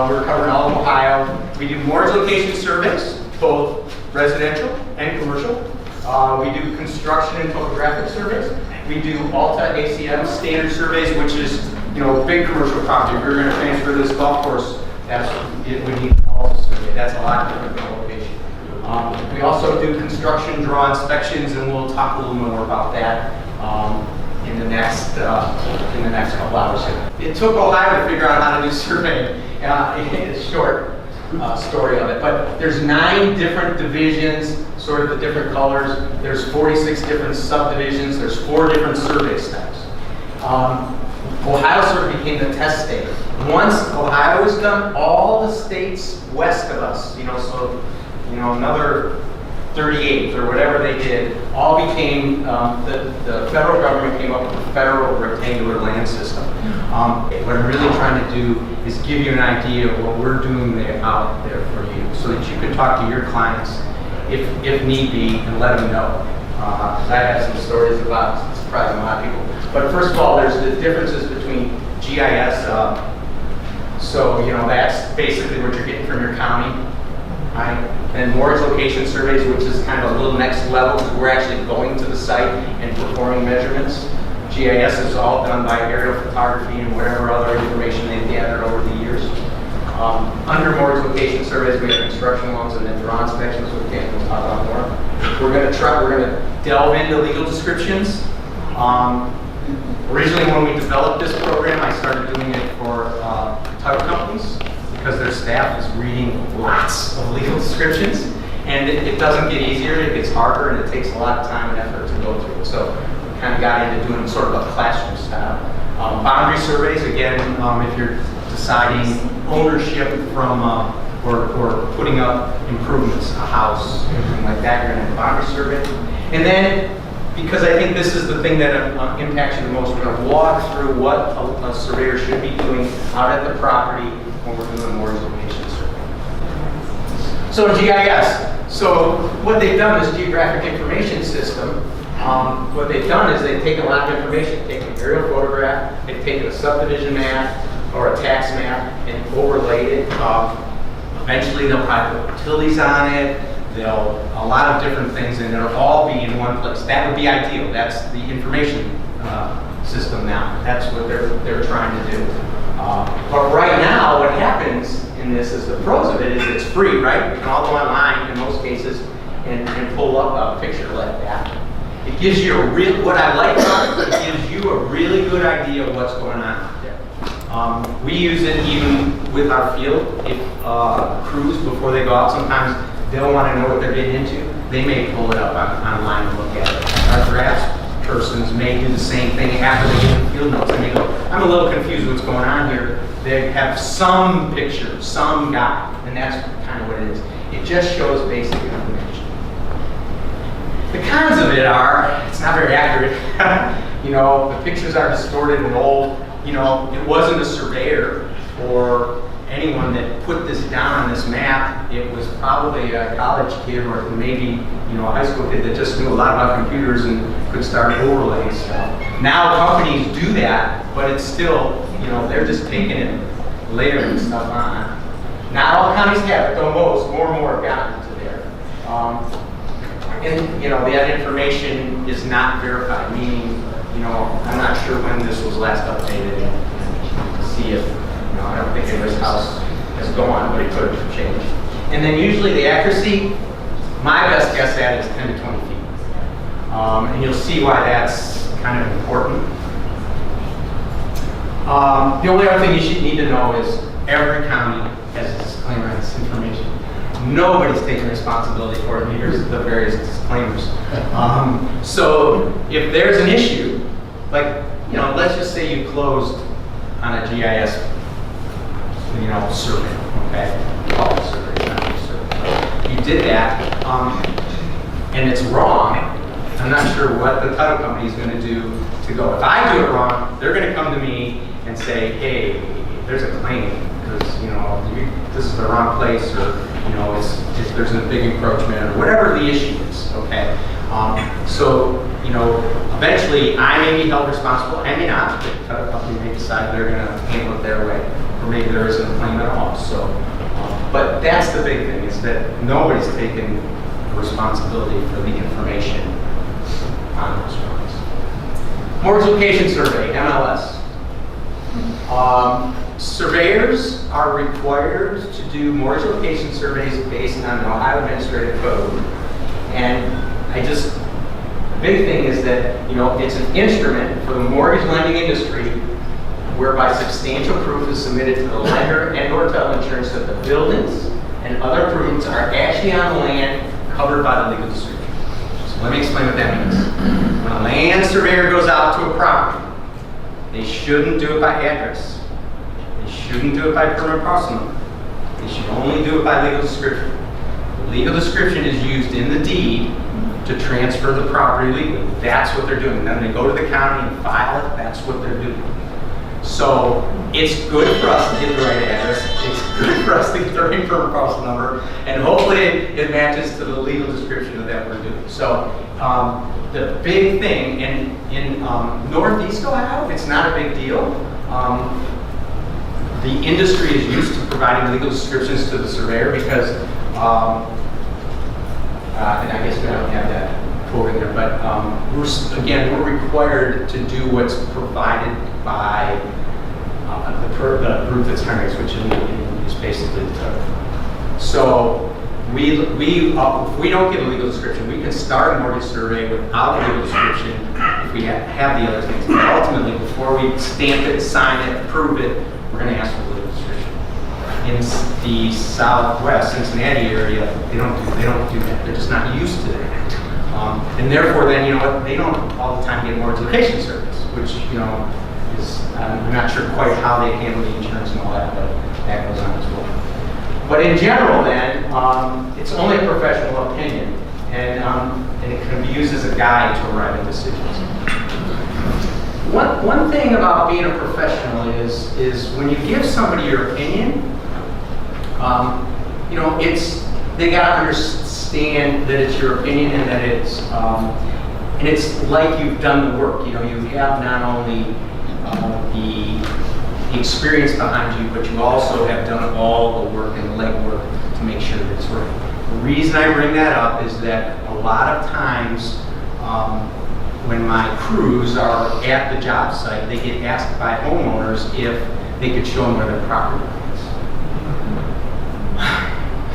We're covering all of Ohio. We do mortgage location surveys, both residential and commercial. We do construction and topographic surveys. We do Alta ACM standard surveys, which is, big commercial property. If we're going to transfer this golf course, it would need Alta survey. That's a lot different than location. We also do construction draw inspections, and we'll talk a little more about that in the next couple hours here. It took Ohio to figure out how to do surveying. It's a short story of it, but there's 9 different divisions, sort of the different colors. There's 46 different subdivisions. There's 4 different survey steps. Ohio sort of became the test state. Once Ohio was done, all the states west of us, another 38 or whatever they did, all became, the federal government came up with a federal rectangular land system. What I'm really trying to do is give you an idea of what we're doing out there for you, so that you can talk to your clients if need be and let them know. Because I have some stories about surprising a lot of people. But first of all, there's the differences between GIS. That's basically what you're getting from your county. Right? And mortgage location surveys, which is kind of a little next level, because we're actually going to the site and performing measurements. GIS is all done by aerial photography and whatever other information they've gathered over the years. Under mortgage location surveys, we have construction loans and then draw inspections, which we'll talk about more. We're going to delve into legal descriptions. Originally, when we developed this program, I started doing it for title companies, because their staff is reading lots of legal descriptions, and it doesn't get easier, it gets harder, and it takes a lot of time and effort to go through. So we kind of got into doing sort of a classroom style. Boundary surveys, again, if you're deciding ownership from or putting up improvements, a house, anything like that, you're going to have a boundary survey. And then, because I think this is the thing that impacts you the most, we're going to walk through what a surveyor should be doing out at the property when we're doing mortgage location survey. So GIS. So what they've done is Geographic Information System. What they've done is they've taken a lot of information, taken an aerial photograph, they've taken a subdivision map or a tax map and overlaid it. Eventually they'll probably put utilities on it. A lot of different things, and it'll all be in one place. That would be ideal. That's the information system now. That's what they're trying to do. But right now, what happens in this is the pros of it is it's free, right? You can all go online in most cases and pull up a picture like that. It gives you what I like about it, it gives you a really good idea of what's going on out there. We use it even with our field. If crews, before they go out, sometimes they'll want to know what they're getting into. They may pull it up online and look at it. Our drafts persons may do the same thing after they get the field notes. They may go, I'm a little confused what's going on here. They have some picture, some guide, and that's kind of what it is. It just shows basic information. The cons of it are, it's not very accurate. The pictures are distorted and old. It wasn't a surveyor or anyone that put this down on this map. It was probably a college kid or maybe a high school kid that just knew a lot about computers and could start overlaying stuff. Now companies do that, but it's still, they're just taking it, layering stuff on. Not all counties have it, though most, more and more have gotten to there. That information is not verified, meaning, I'm not sure when this was last updated to see if, I don't think Egress house has gone, but it could have changed. And then usually the accuracy, my best guess at is 10 to 20 feet. And you'll see why that's kind of important. The only other thing you should need to know is every county has a disclaimer on this information. Nobody's taking responsibility for it. Here's the various disclaimers. So if there's an issue, let's just say you closed on a GIS survey, okay? Call it survey, not a survey. You did that, and it's wrong. I'm not sure what the title company is going to do to go. If I do it wrong, they're going to come to me and say, hey, there's a claim because this is the wrong place, or there's a big encroachment, or whatever the issue is. Okay, so eventually I may be held responsible. I may not. The title company may decide they're going to handle it their way. or maybe there isn't a claim at all. So, but that's the big thing, is that nobody's taken responsibility for the information on those drawings. Mortgage location survey, MLS. Surveyors are required to do mortgage location surveys based on the Ohio Administrative Code. And the big thing is that, it's an instrument for the mortgage lending industry whereby substantial proof is submitted to the lender and/or title insurance that the buildings and other improvements are actually on the land covered by the legal description. So let me explain what that means. When a land surveyor goes out to a property, they shouldn't do it by address. They shouldn't do it by permanent parcel number. They should only do it by legal description. The legal description is used in the deed to transfer the property legally. That's what they're doing. Then they go to the county and file it. That's what they're doing. So it's good for us to get the right address. It's good for us to get the right permanent parcel number, and hopefully it matches to the legal description of that we're doing. So the big thing, and in Northeast Ohio, it's not a big deal. The industry is used to providing legal descriptions to the surveyor because, and I guess we don't have that quote in there, but we're required to do what's provided by the group that's hiring us, which is basically the title. So if we don't get a legal description, we can start a mortgage survey without a legal description if we have the other things. But ultimately, before we stamp it, sign it, approve it, we're going to ask for a legal description. In the Southwest Cincinnati area, they don't do that. They're just not used to that. And therefore, then, they don't all the time get mortgage location surveys, which, is, I'm not sure quite how they handle the insurance and all that, but that goes on as well. But in general, then, it's only a professional opinion, and it can be used as a guide to arrive at decisions. One thing about being a professional is when you give somebody your opinion, they got to understand that it's your opinion and that it's like you've done the work. You have not only the experience behind you, but you also have done all the work and the legwork to make sure that it's right. The reason I bring that up is that a lot of times when my crews are at the job site, they get asked by homeowners if they could show them where their property is.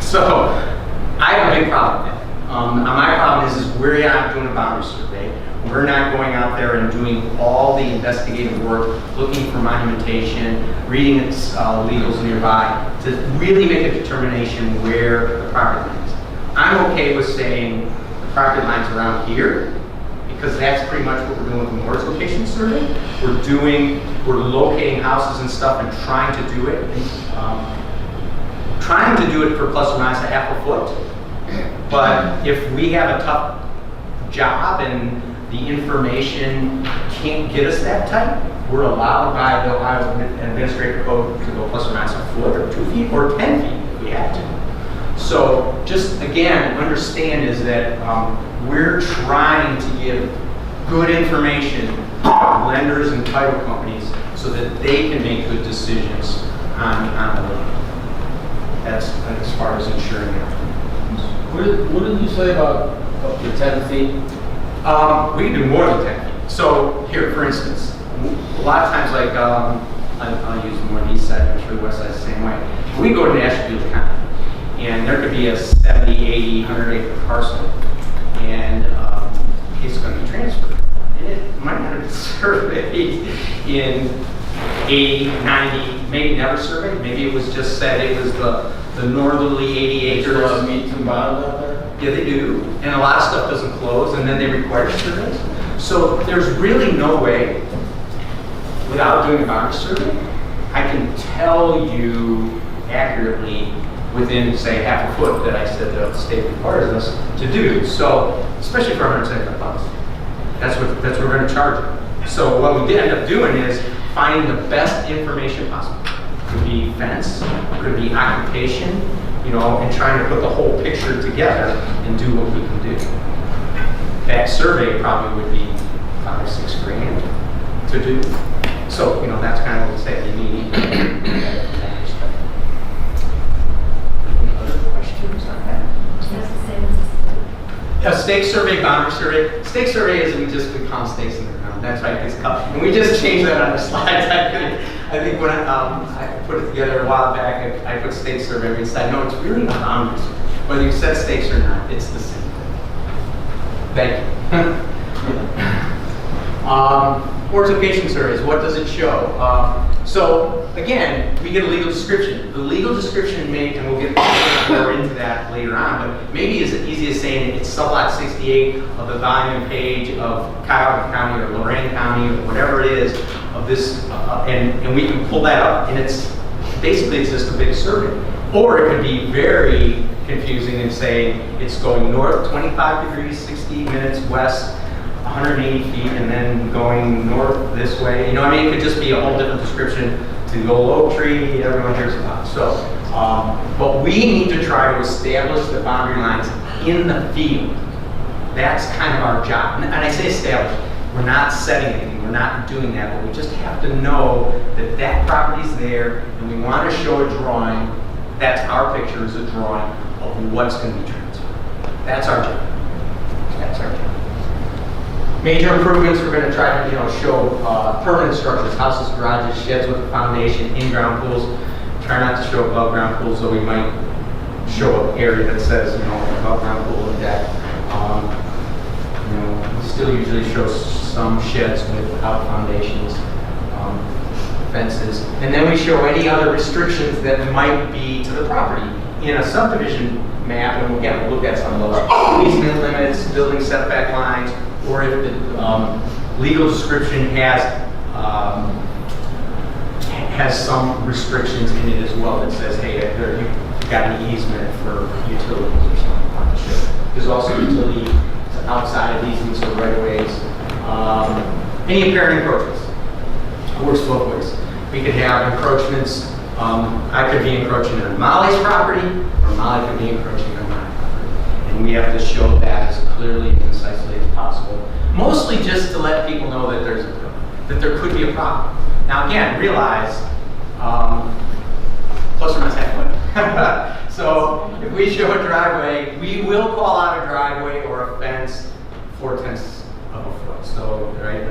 So I have a big problem with that. My problem is we're not doing a boundary survey. We're not going out there and doing all the investigative work, looking for monumentation, reading its legals nearby to really make a determination where the property line is. I'm okay with saying the property line's around here because that's pretty much what we're doing with the mortgage location survey. We're locating houses and stuff and trying to do it. Trying to do it for plus or minus a half a foot. But if we have a tough job and the information can't get us that tight, we're allowed by the Ohio Administrative Code to go plus or minus a foot or 2 feet or 10 feet if we have to. So just again, understand is that we're trying to give good information to lenders and title companies so that they can make good decisions on the loan. That's as far as insuring it. What did you say about up to 10 feet? We can do more than 10 feet. So here, for instance, a lot of times, like I'll use more on the east side, I'm sure the west side is the same way. We go to Nashville County, and there could be a 70, 80, 100 acre parcel, and it's going to be transferred. And it might not have been surveyed in 80, 90, maybe never surveyed. Maybe it was just said it was the northerly 80 acres. There's a lot of meats and bounds out there? Yeah, they do. And a lot of stuff doesn't close, and then they require surveys. So there's really no way, without doing a boundary survey, I can tell you accurately within, say, half a foot that I said the state requires us to do. So, especially for 175 bucks. That's what we're going to charge them. So what we did end up doing is finding the best information possible. Could be fence, could be occupation, and trying to put the whole picture together and do what we can do. That survey probably would be $5 or $6 grand to do. So, that's kind of what we say you need. stake survey, boundary survey. Stake survey is we pound stakes in the ground. That's right, it's called. And we just changed that on our slides. I think when I put it together a while back, I put stake survey. We decided, no, it's really not boundary survey. Whether you set stakes or not, it's the same thing. Thank you. Fortification surveys, what does it show? So again, we get a legal description. The legal description may, and we'll get more into that later on, but maybe as easy as saying it's sublot 68 of the volume page of Cuyahoga County or Lorain County or whatever it is of this, and we can pull that up, and it's basically it's just a big survey. Or it could be very confusing and say it's going north 25 degrees, 60 minutes west, 180 feet, and then going north this way. You know what I mean? It could just be a whole different description to the old oak tree everyone hears about. So, but we need to try to establish the boundary lines in the field. That's kind of our job. And I say establish. We're not setting anything. We're not doing that. But we just have to know that that property's there, and we want to show a drawing. That's our picture is a drawing of what's going to be transferred. That's our job. That's our job. Major improvements, we're going to try to show permanent structures, houses, garages, sheds with a foundation, in-ground pools. Try not to show above-ground pools, so we might show an area that says, above-ground pool and deck. We still usually show some sheds without foundations, fences, and then we show any other restrictions that might be to the property in a subdivision map. And again, we'll look at some of those easement limits, building setback lines, or if the legal description has some restrictions in it as well that says, hey, you've got an easement for utilities or something like that. There's also utility outside of easements or right-of-ways. Any apparent encroachments. It works both ways. We could have encroachments. I could be encroaching on Molly's property, or Molly could be encroaching on my property. And we have to show that as clearly and concisely as possible. Mostly just to let people know that there could be a problem. Now again, realize plus or minus halfway. So if we show a driveway, we will call out a driveway or a fence 4/10 of a foot. So right,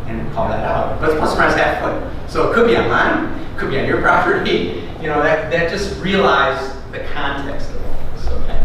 and call that out. But it's plus or minus half foot. So it could be on mine, it could be on your property. That just realize the context of all this. Okay.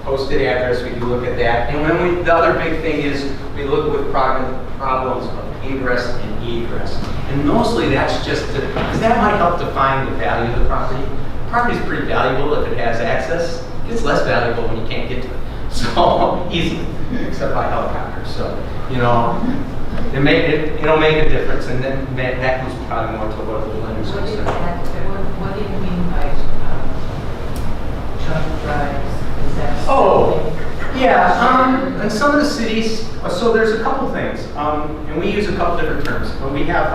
Posted address, we do look at that. And when the other big thing is we look with problems of ingress and egress. And mostly that's just because that might help define the value of the property. The property is pretty valuable if it has access. It gets less valuable when you can't get to it. So easy, except by helicopter. So, it'll make a difference. And then that comes probably more to what the lenders are saying. What do you mean by jump drives? In some of the cities, so there's a couple things, and we use a couple different terms. When we have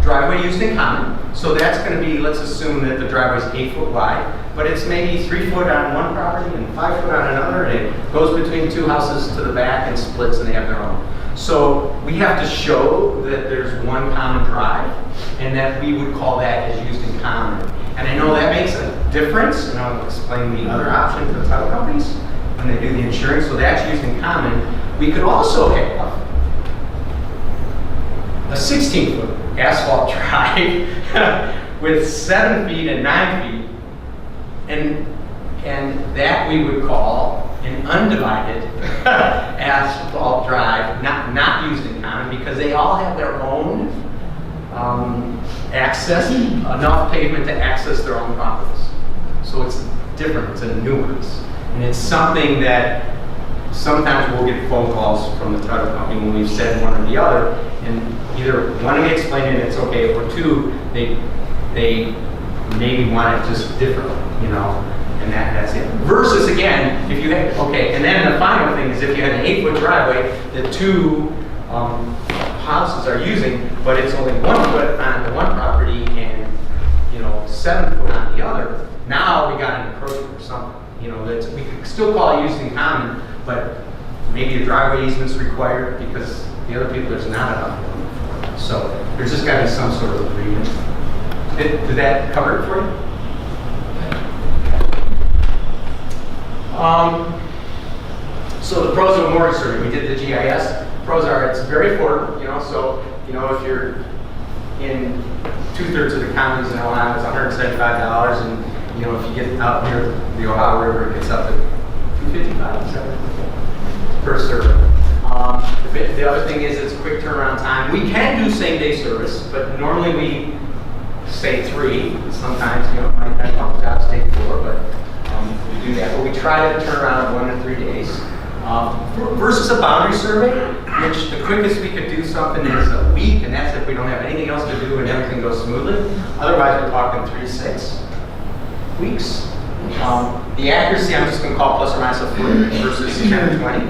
driveway used in common, so that's going to be, let's assume that the driveway is 8 foot wide, but it's maybe 3 foot on one property and 5 foot on another, and it goes between two houses to the back and splits, and they have their own. So we have to show that there's one common drive, and that we would call that as used in common. And I know that makes a difference, and I'll explain the other option to the title companies when they do the insurance. So that's used in common. We could also have a 16-foot asphalt drive with 7 feet and 9 feet, and that we would call an undivided asphalt drive, not used in common, because they all have their own access, enough pavement to access their own properties. So it's different, it's a nuance. And it's something that sometimes we'll get phone calls from the title company when we've said one or the other, and either one of me explain it, it's okay, or two, they maybe want it just differently, and that's it. Versus again, if you had, and then the final thing is if you had an 8-foot driveway that two houses are using, but it's only 1 foot on the one property and 7 foot on the other, now we got an encroachment or something. We could still call it used in common, but maybe a driveway easement's required because the other people, there's not enough room. So there's just got to be some sort of agreement. Did that cover it for you? So the pros of a mortgage survey, we did the GIS. Pros are it's very affordable, so, if you're in 2/3 of the counties in Ohio, it's $175, and, if you get out near the Ohio River, it gets up to $255 per survey. The other thing is it's quick turnaround time. We can do same-day service, but normally we say 3. Sometimes, might have a couple jobs take 4, but we do that. But we try to turn around in 1 to 3 days. Versus a boundary survey, which the quickest we could do something is a week, and that's if we don't have anything else to do and everything goes smoothly. Otherwise, we're talking 3 to 6 weeks. The accuracy, I'm just going to call plus or minus a foot versus 10 to 20.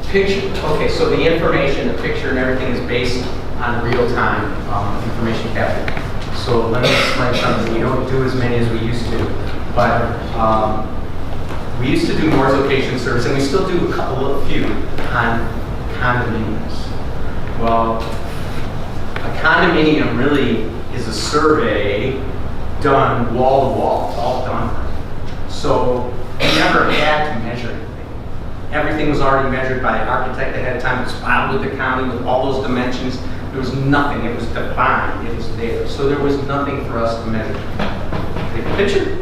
Picture. Okay, so the information, the picture, and everything is based on real-time information captured. So let me explain something. We don't do as many as we used to, but we used to do more location service, and we still do a few on condominiums. Well, a condominium really is a survey done wall to wall. It's all done. So we never had to measure anything. Everything was already measured by an architect ahead of time. It was filed with the county with all those dimensions. There was nothing. It was defined. It was there. So there was nothing for us to measure. Take a picture.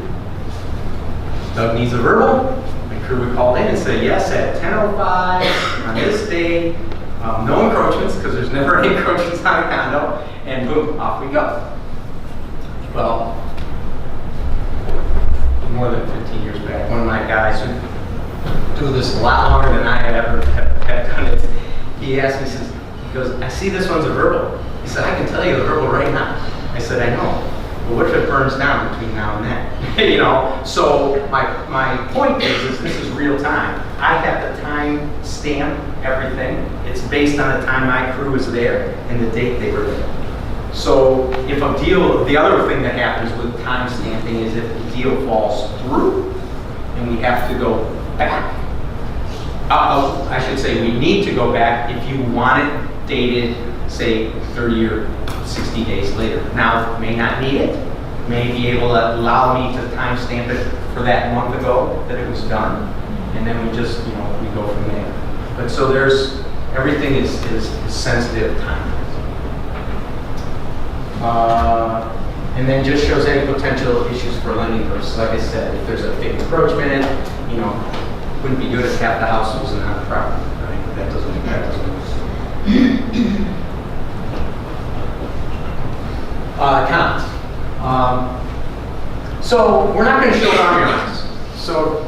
Doug needs a verbal. My crew would call in and say, yes, at 10:05 on this day, no encroachments, because there's never any encroachments on a condo, and boom, off we go. Well, more than 15 years back, one of my guys who do this a lot longer than I had ever had done it, he asked me, he goes, I see this one's a verbal. He said, I can tell you the verbal right now. I said, I know. Well, what if it burns down between now and then? So my point is this is real time. I have to time stamp everything. It's based on the time my crew was there and the date they were there. So if a deal, the other thing that happens with time stamping is if the deal falls through and we have to go back. I should say we need to go back if you want it dated, say 30 or 60 days later. Now, may not need it, may be able to allow me to timestamp it for that month ago that it was done, and then we just, we go from there. But so everything is sensitive time. And then just shows any potential issues for lending purposes. Like I said, if there's a big encroachment, wouldn't be good if half the house wasn't on the property, right? That doesn't Cons. So we're not going to show boundary lines. So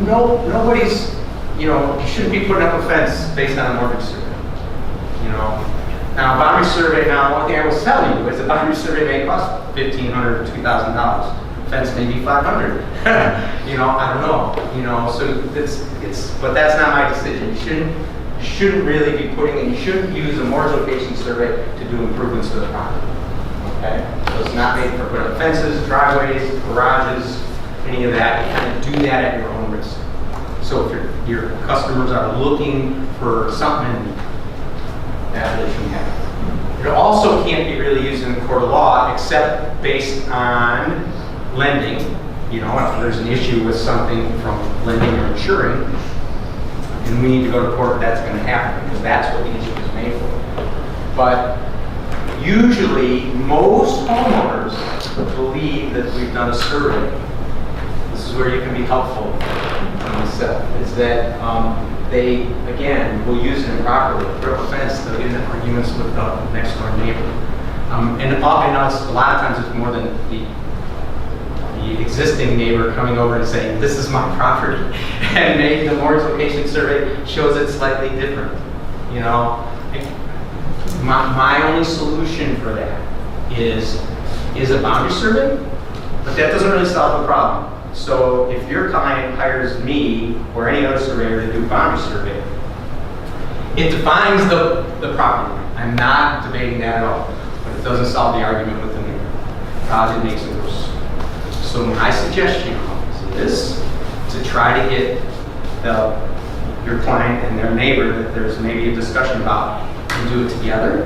nobody's, you shouldn't be putting up a fence based on a mortgage survey. Now, a boundary survey, one thing I will tell you is a boundary survey may cost $1,500 to $2,000. Fence maybe $500. I don't know. So but that's not my decision. You shouldn't really be you shouldn't use a mortgage location survey to do improvements to the property. Okay? So it's not made for putting up fences, driveways, garages, any of that. You kind of do that at your own risk. So if your customers are looking for something, that really shouldn't happen. It also can't be really used in the court of law except based on lending. If there's an issue with something from lending or insuring, and we need to go to court, that's going to happen because that's what the issue is made for. But usually, most homeowners believe that we've done a survey. This is where you can be helpful myself, is that they, again, will use it improperly. Put up a fence, they'll get into arguments with the next door neighbor. And often, a lot of times it's more than the existing neighbor coming over and saying, this is my property. And maybe the mortgage location survey shows it slightly different. My only solution for that is a boundary survey, but that doesn't really solve the problem. So if your client hires me or any other surveyor to do a boundary survey, it defines the property line. I'm not debating that at all, but it doesn't solve the argument with the neighbor. It makes it worse. So my suggestion is to try to get your client and their neighbor that there's maybe a discussion about and do it together,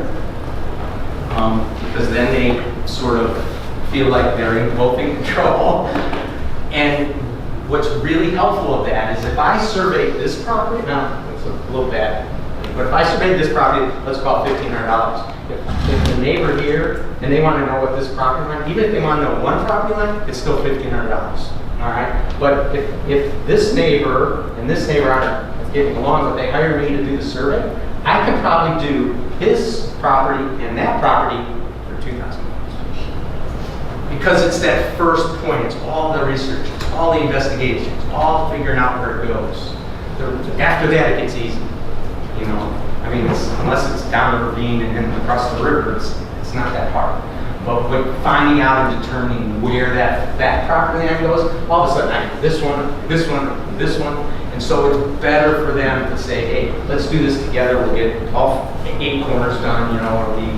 because then they sort of feel like they're both in control. And what's really helpful of that is if I survey this property, now it's a little bad, but if I survey this property, let's call it $1,500. If the neighbor here, and they want to know what this property line, even if they want to know one property line, it's still $1,500. All right? But if this neighbor and this neighbor aren't getting along, but they hire me to do the survey, I could probably do his property and that property for $2,000. Because it's that first point, it's all the research, it's all the investigations, it's all figuring out where it goes. After that, it gets easy. You know, I mean, unless it's down a ravine and then across the river, it's not that hard. But finding out and determining where that property line goes, all of a sudden, I know this one, this one, this one. And so it's better for them to say, hey, let's do this together. We'll get all 8 corners done, you know, it'll be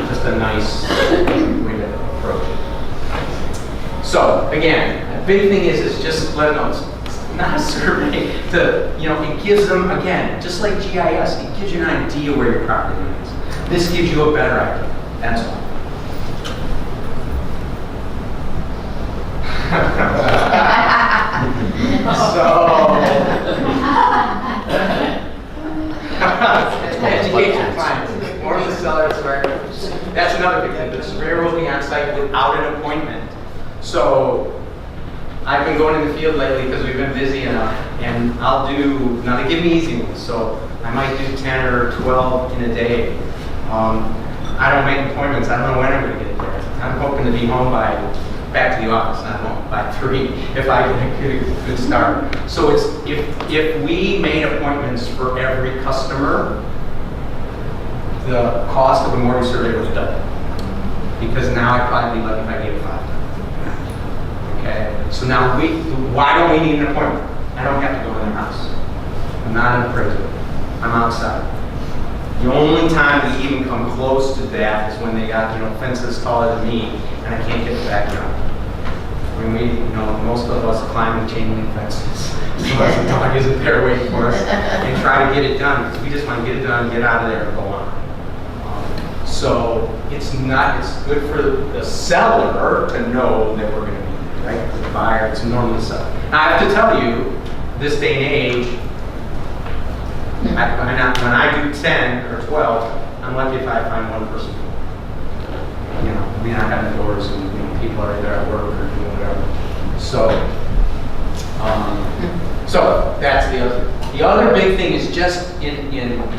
just a nice way to approach it. So again, the big thing is just let them know it's not a survey to, you know, it gives them, again, just like GIS, it gives you an idea where your property line is. This gives you a better idea, that's all. Educate your clients, inform the seller, that's another big thing. The surveyor will be on site without an appointment. So I've been going in the field lately because we've been busy enough, and I'll do, now they give me easy ones, so I might do 10 or 12 in a day. I don't make appointments, I don't know when I'm going to get there. I'm hoping to be home back to the office, not home, by 3, if I get a good start. So it's, if we made appointments for every customer, the cost of a mortgage survey was double. Because now I'd probably be lucky if I gave 5 times. Okay, so now why don't we need an appointment? I don't have to go in their house. I'm not an appraiser. I'm outside. The only time we even come close to that is when they got, you know, fences taller than me and I can't get the backyard. When we, you know, most of us climb the chain link fences. So the dog isn't there waiting for us and try to get it done because we just want to get it done, get out of there and go on. So it's good for the seller to know that we're going to be there, right? For the buyer, it's normally the seller. Now I have to tell you, this day and age, when I do 10 or 12, I'm lucky if I find one person. You know, we knock on the doors and, you know, people are either at work or doing whatever. So that's the other. The other big thing is just in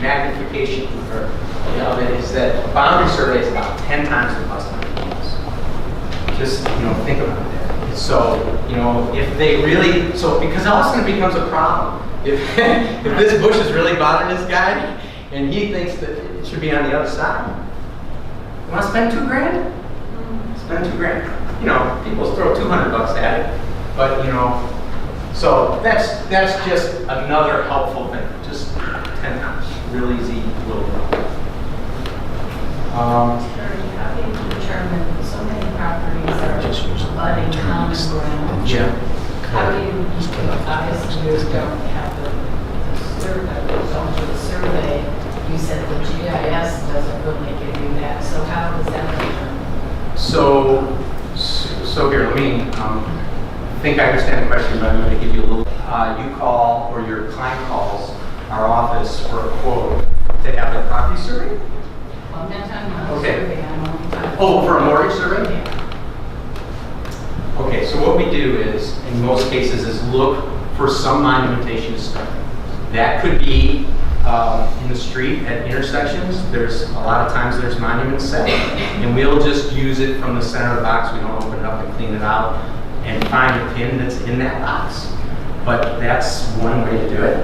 magnification, is that a boundary survey is about 10 times the cost of homes. Just, you know, think about that. So, you know, if they really, because all of a sudden it becomes a problem. If this bush is really bothering this guy, and he thinks that it should be on the other side, you want to spend $2,000? Spend $2,000. You know, people throw $200 at it, but you know, so that's just another helpful thing. Just 10 times, real easy, little bit. How do you determine so many properties are abutting common ground? Yeah. How do you, obviously you don't have the survey, don't do the survey. You said the GIS doesn't really give you that, so how is that determined? So here, let me, I think I understand the question, but I'm going to give you a little. You call, or your client calls our office for a quote to have the property survey? Well, I'm not talking about Okay. survey, I'm only talking. Oh, for a mortgage survey? Okay, so what we do is, in most cases, is look for some monumentation to start. That could be in the street at intersections. There's a lot of times there's monuments set, and we'll just use it from the center of the box. We don't open it up and clean it out and find a pin that's in that box. But that's one way to do it.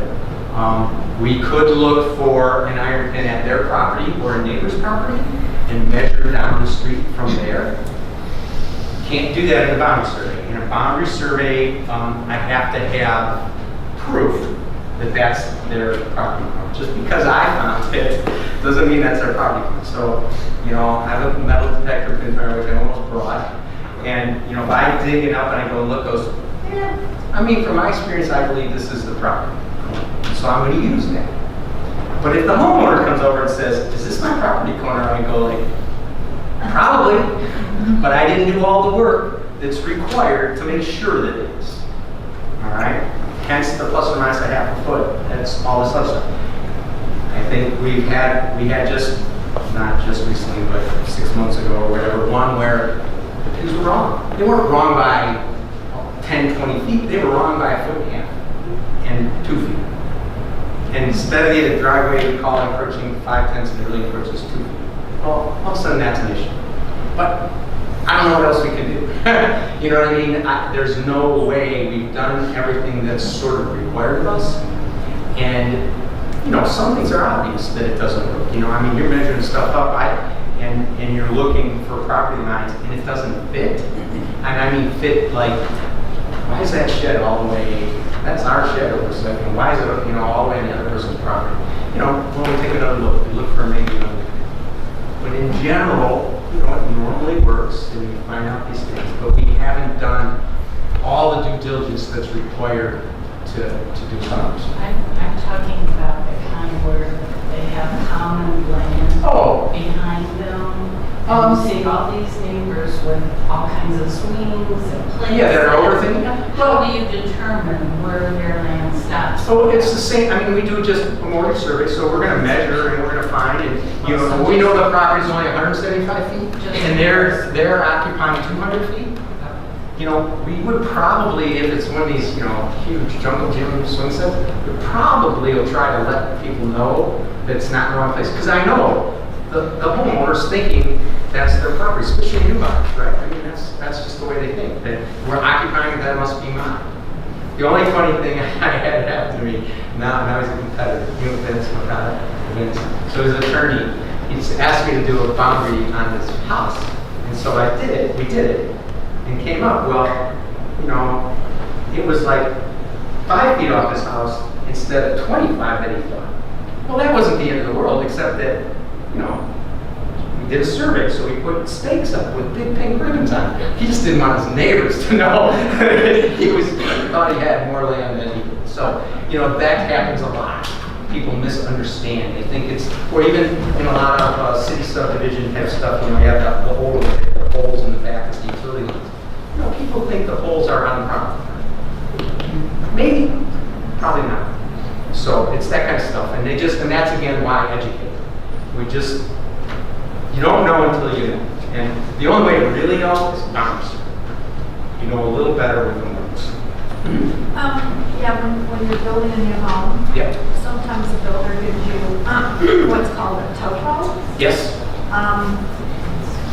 We could look for an iron pin at their property or a neighbor's property and measure down the street from there. Can't do that in a boundary survey. In a boundary survey, I have to have proof that that's their property. Just because I found it doesn't mean that's their property. So, you know, I have a metal detector pin there, which I almost brought. And, you know, if I dig it up and I go look, goes, yeah, I mean, from my experience, I believe this is the property. So I'm going to use that. But if the homeowner comes over and says, is this my property corner? I go like, Probably, but I didn't do all the work that's required to make sure that it is. All right? Hence the plus or minus a half a foot. That's all this other stuff. I think we had just, not just recently, but 6 months ago or whatever, one where things were wrong. They weren't wrong by 10, 20 feet. They were wrong by a foot and a half and 2 feet. And instead of the driveway we call encroaching 5/10, and it really encroaches 2 feet. Well, all of a sudden that's an issue. But I don't know what else we can do. You know what I mean? There's no way we've done everything that's sort of required of us. And, you know, some things are obvious that it doesn't work. You know, I mean, you're measuring stuff up, and you're looking for property lines, and it doesn't fit. And I mean, fit like, why is that shed all the way? That's our shed over a second. Why is it, you know, all the way on the other person's property? You know, when we take another look, we look for maybe another. But in general, you know, it normally works, and we find out these things. But we haven't done all the due diligence that's required to do something. I'm talking about the kind where they have common land behind them. And you see all these neighbors with all kinds of swings and places. Yeah, they're overthinking. How do you determine where their land stops? So it's the same, I mean, we do just a mortgage survey, so we're gonna measure and we're gonna find, and, you know, we know the property's only 175 feet, and they're occupying 200 feet. You know, we would probably, if it's one of these, you know, huge jungle gym swing sets, we probably will try to let people know that it's not in the wrong place. Because I know the homeowner's thinking that's their property, especially new buyers, right? I mean, that's just the way they think, that we're occupying, that must be mine. The only funny thing I had happen to me, now he's a competitor, you know, Vince McConnell. So his attorney, he's asked me to do a boundary on his house. And so I did it, we did it. And came up, well, you know, it was like 5 feet off his house instead of 25 that he thought. Well, that wasn't the end of the world, except that, you know, we did a survey, so we put stakes up with big pink ribbons on it. He just didn't want his neighbors to know. he thought he had more land than he did. So, you know, that happens a lot. People misunderstand. They think it's, or even in a lot of city subdivision type stuff, you know, you have the holes in the back of the utility lines. You know, people think the holes are on the property. Maybe, probably not. So it's that kind of stuff, and that's again why I educate. You don't know until you know, and the only way to really know is boundaries. You know a little better with the words. Yeah, when you're building a new home, Yeah. sometimes the builder gives you what's called a topo. Yes.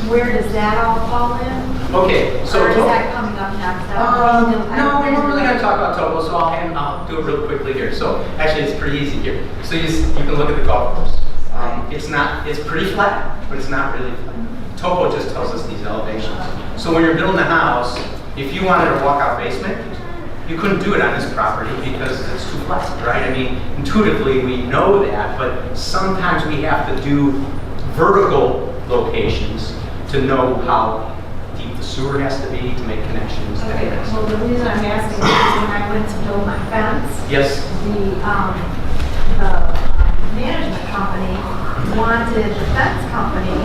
Where does that all fall in? Okay. So Or is that coming up next? no, we're not really going to talk about topo, so I'll do it real quickly here. So actually, it's pretty easy here. So you can look at the golf course. It's pretty flat, but it's not really flat. Topo just tells us these elevations. So when you're building a house, if you wanted a walkout basement, you couldn't do it on this property because it's too flat, right? I mean, intuitively we know that, but sometimes we have to do vertical locations to know how deep the sewer has to be to make connections. Okay, well, the reason I'm asking is when I went to build my fence, Yes. the management company wanted the fence company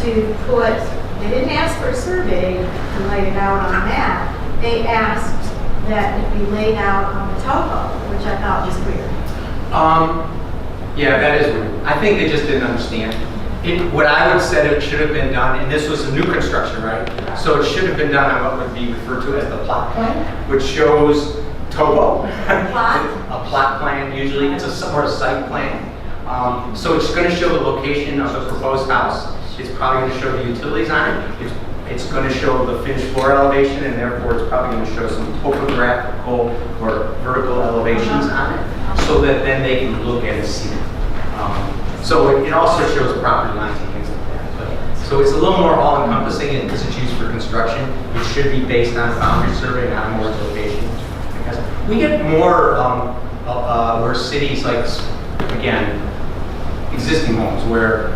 to put, they didn't ask for a survey to lay it out on a map. They asked that it be laid out on the topo, which I thought was weird. Yeah, that is weird. I think they just didn't understand. What I would say it should have been done, and this was a new construction, right? So it should have been done on what would be referred to as the plot plan, which shows topo. Plot? A plot plan, usually it's a site plan. So it's going to show the location of the proposed house. It's probably going to show the utilities on it. It's going to show the finished floor elevation, and therefore it's probably going to show some topographical or vertical elevations on it, so that then they can look at it and see it. So it also shows property lines and things like that. So it's a little more all-encompassing, and because it's used for construction, it should be based on a boundary survey, not a mortgage location. Because we get more where cities like, again, existing homes where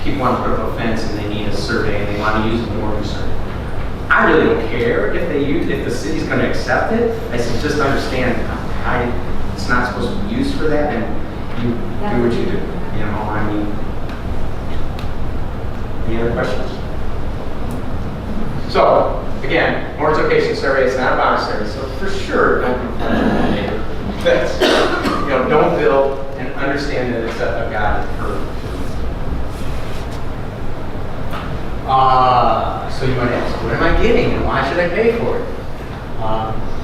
people want to put up a fence and they need a survey and they want to use a mortgage survey. I really don't care if the city's going to accept it. I said, just understand, it's not supposed to be used for that, and you do what you do. You know, I mean, Any other questions? So, again, mortgage location survey, it's not a boundary survey, so for sure, don't confuse your neighbor. That's, don't build and understand that it's a guide for. So you might ask, what am I getting and why should I pay for it?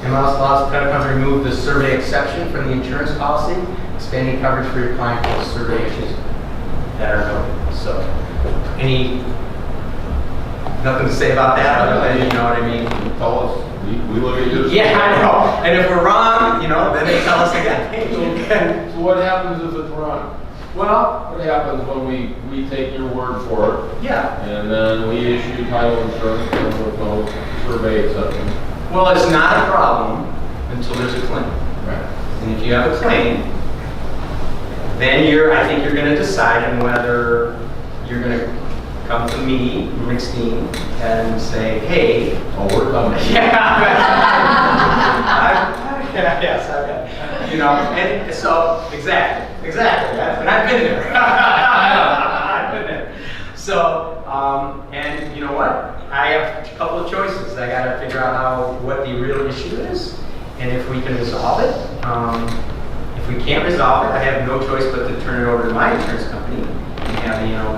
MLS allows the title company to remove the survey exception from the insurance policy, expanding coverage for your client for survey issues that are noted. So, nothing to say about that other than, you know what I mean? Tell us, we look at this. Yeah, I know. And if we're wrong, then they tell us again. Hey, So what happens if it's wrong? well, What happens when we take your word for it, yeah. and then we issue title insurance and with no survey exception? Well, it's not a problem until there's a claim. Right. And if you have a claim, then I think you're going to decide on whether you're going to come to me, McSteen, and say, hey. Oh, we're coming. Yes, and so, exactly, and I've been there. I've been there. So, and you know what? I have a couple of choices. I got to figure out what the real issue is, and if we can resolve it. If we can't resolve it, I have no choice but to turn it over to my insurance company and have the come.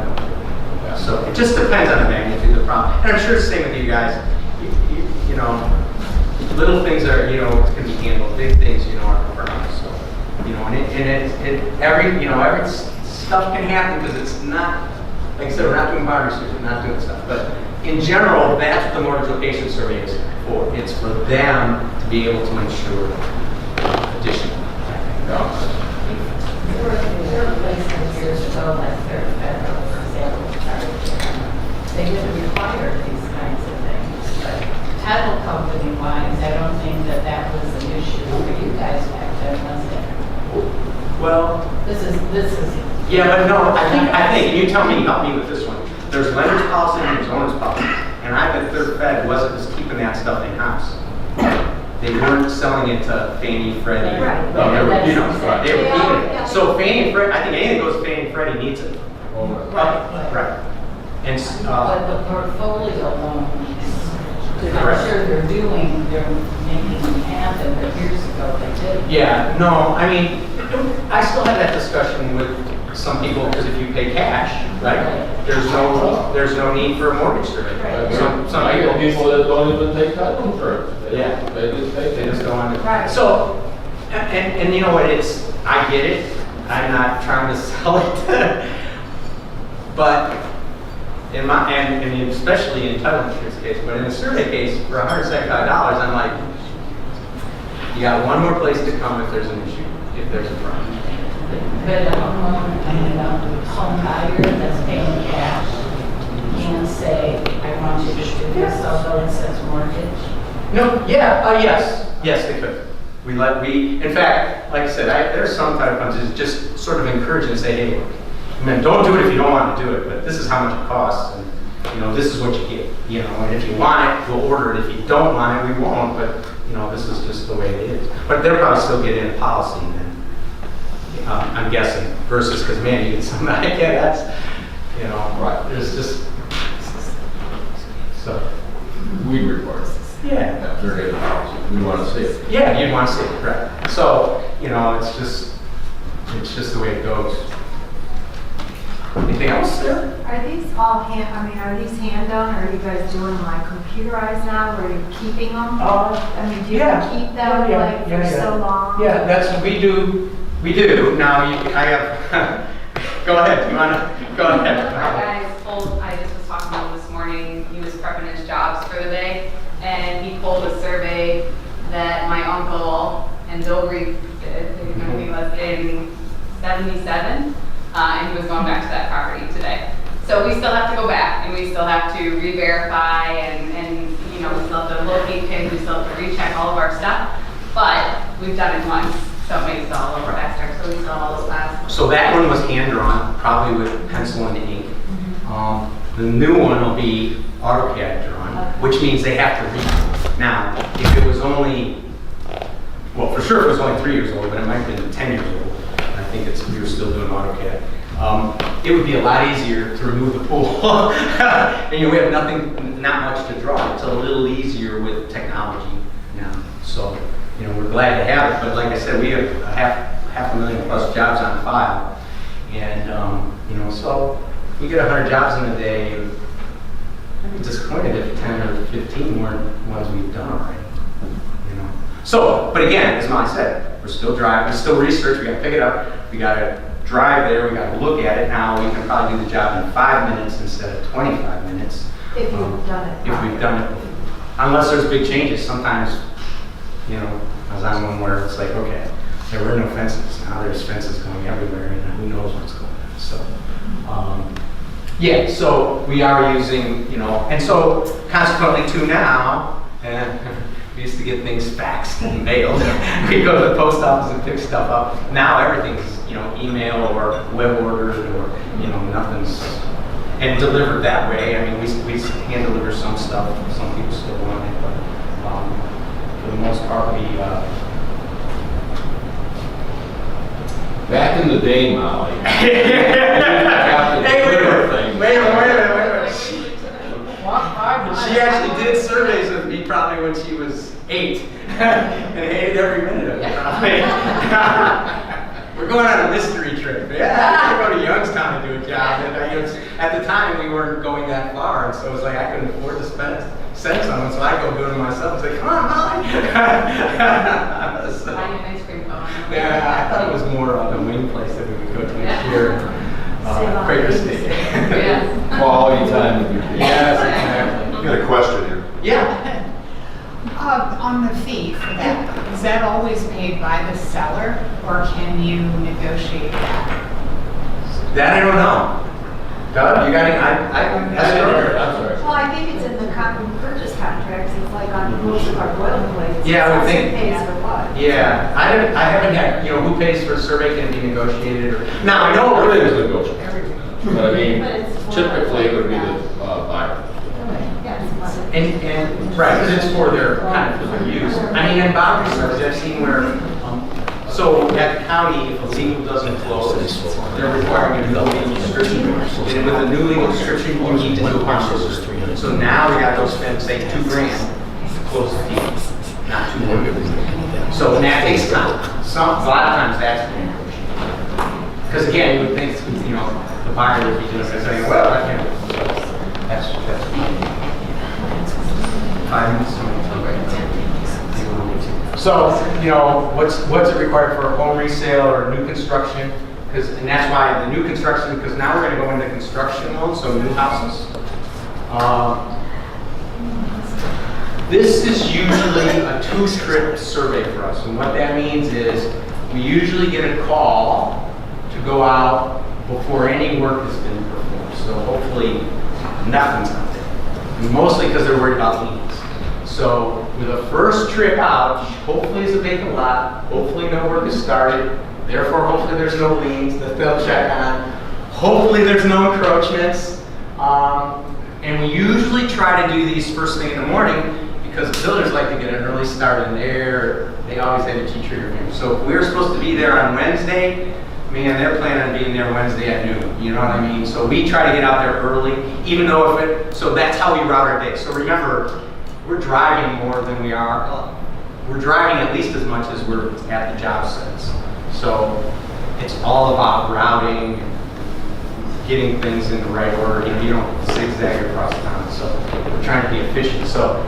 So it just depends on the magnitude of the problem. And I'm sure it's the same with you guys. Little things are, can be handled. Big things, are confirmed. So, every stuff can happen because it's not, like I said, we're not doing boundary surveys, we're not doing stuff. But in general, that's what the mortgage location survey is for. It's for them to be able to insure additional. There were places years ago, like they're federal, for example, they didn't require these kinds of things. But title company wise, I don't think that was an issue for you guys back then, was it? Well, This is. yeah, but no, I think, and you tell me, help me with this one. There's lender's policy and there's owner's policy. And I bet Third Fed wasn't just keeping that stuff in-house. They weren't selling it to Fannie, Freddie. Right. They were, That's they were exactly. keeping Yeah. it. So Fannie and Freddie, I think anything goes to Fannie and Freddie needs it. Oh, right. Right. And, But the portfolio loans, I'm Correct. sure they're making them happen, but years ago they didn't. yeah, no, I mean, I still have that discussion with some people, because if you pay cash, right, there's no need for a mortgage survey. Right. Some I get people that don't even take title insurance. Yeah. They just take They it. just don't want to. Right. So, and you know what, I get it. I'm not trying to sell it. But in my, and especially in title insurance case, but in a survey case for $175, I'm like, you got one more place to come if there's an issue, if there's a problem. But a home buyer that's paying cash can say, I want you to do this, although it says mortgage. No, yes, they could. In fact, like I said, there's some title companies that just sort of encourage you to say, hey, man, don't do it if you don't want to do it, but this is how much it costs, and this is what you get, and if you want it, we'll order it. If you don't want it, we won't, but this is just the way it is. But they'll probably still get in a policy then, I'm guessing, versus because man, you get something like that's, Right. there's just, so. We report. Yeah. Yeah, they're getting policy. We want to see it. Yeah, you'd want to see it, right. So, it's just the way it goes. Anything else there? Are these all are these hand done, or are you guys doing them like computerized now, or are you keeping them? Do you yeah. keep them for so long? Yeah, that's what we do. We do. Now, I have, go ahead, you want to, go ahead. I just was talking to him this morning, he was prepping his jobs for the day, and he pulled a survey that my uncle and Bill Reed did, when he was in 77, and he was going back to that property today. So we still have to go back, and we still have to re-verify, and we still have to locate pins, we still have to recheck all of our stuff, but we've done it once, so it makes it all a little faster, so we still have all those files. So that one was hand-drawn, probably with pencil and ink. The new one will be AutoCAD drawn, which means they have to read it. Now, if it was only, well, for sure if it was only 3 years old, but it might have been 10 years old, I think we were still doing AutoCAD. It would be a lot easier to remove the pool. And we have not much to draw. It's a little easier with technology now. So, we're glad to have it, but like I said, we have half a million plus jobs on file. And, so we get 100 jobs in a day. I'd be disappointed if 10 or 15 weren't ones we've done already. So, but again, as Molly said, we're still driving, we're still research, we gotta pick it up, we gotta drive there, we gotta look at it. Now we can probably do the job in 5 minutes instead of 25 minutes. If you've done it. If we've done it, unless there's big changes. Sometimes, I was on one where it's like, okay, there were no fences, now there's fences going everywhere and who knows what's going on. So, yeah, so we are using, and so consequently too now, we used to get things faxed and mailed. We go to the post office and pick stuff up. Now everything's, email or web ordered or, nothing's, and delivered that way. I mean, we hand deliver some stuff. Some people still want it, but for the most part, we, Back in the day, Molly. Hey, wait a minute. She actually did surveys with me probably when she was 8 and hated every minute of it. We're going on a mystery trip. Yeah, we're going to Youngstown to do a job. And at the time, we weren't going that far, and so it was like I couldn't afford to send someone, so I go do it myself. It's like, come on, Molly. So, Buy an ice cream cone. yeah, I thought it was more of a wing place that we would go to next year. Quaker State. Yes. Quality time with your kids. Yes, exactly. I got a question here. Yeah. On the fee for that, is that always paid by the seller, or can you negotiate that? That I don't know. Doug, you got any? I'm sorry. Well, I think it's in the purchase contracts, it's like on most of our boilerplates. Yeah, I would think. It pays for what? Yeah, I haven't had, who pays for a survey can be negotiated or, now I know Everything is negotiable. But I mean, But it's for- typically it would be the buyer. Yes. and right, because it's for their, kind of for their use. I mean, in boundary surveys, I've seen where, so at the county, if a legal doesn't close, they're requiring a new legal description. And with a new legal description, you need to do parcels. So now we got to spend, say, $2,000 to close the deal, not $200. So and that takes time. A lot of times that's because again, you would think, the buyer would be just saying, well, I can't. That's 5 minutes. So, what's it required for a home resale or new construction? And that's why the new construction, because now we're going to go into construction loans, so new houses. This is usually a 2-trip survey for us, and what that means is we usually get a call to go out before any work has been performed. So hopefully nothing's out there, and mostly because they're worried about liens. So with a first trip out, hopefully it's a vacant lot, hopefully no work is started, therefore hopefully there's no liens that they'll check on, hopefully there's no encroachments, and we usually try to do these first thing in the morning because builders like to get an early start in there. They always have a T-trigger game. So if we're supposed to be there on Wednesday, man, they're planning on being there Wednesday at noon, you know what I mean? So we try to get out there early, even though so that's how we route our day. So remember, we're driving more than we are, we're driving at least as much as we're at the job sites. So it's all about routing, getting things in the right order. You don't zigzag across town, so we're trying to be efficient. So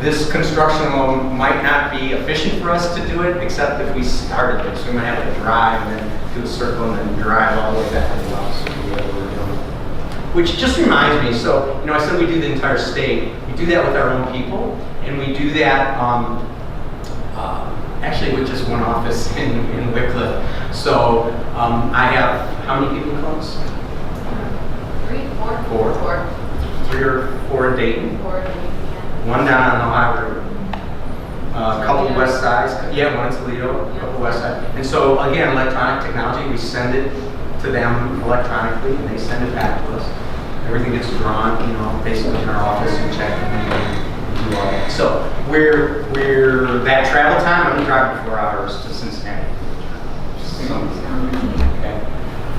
this construction loan might not be efficient for us to do it, except if we started it. So we might have to drive and then do a circle and then drive all the way back to the house. Which just reminds me, so, I said we do the entire state. We do that with our own people, and we do that actually with just one office in Wycliffe. So I have, how many people in Columbus? 3, 4? 4. 3 or 4 in Dayton. 4 in Dayton. One down on the Ohio River. A couple west sides. Yeah, one in Toledo, a couple west sides. And so again, electronic technology, we send it to them electronically, and they send it back to us. Everything gets drawn, basically in our office and checked and do all that. So we're that travel time. I'm driving 4 hours to Cincinnati.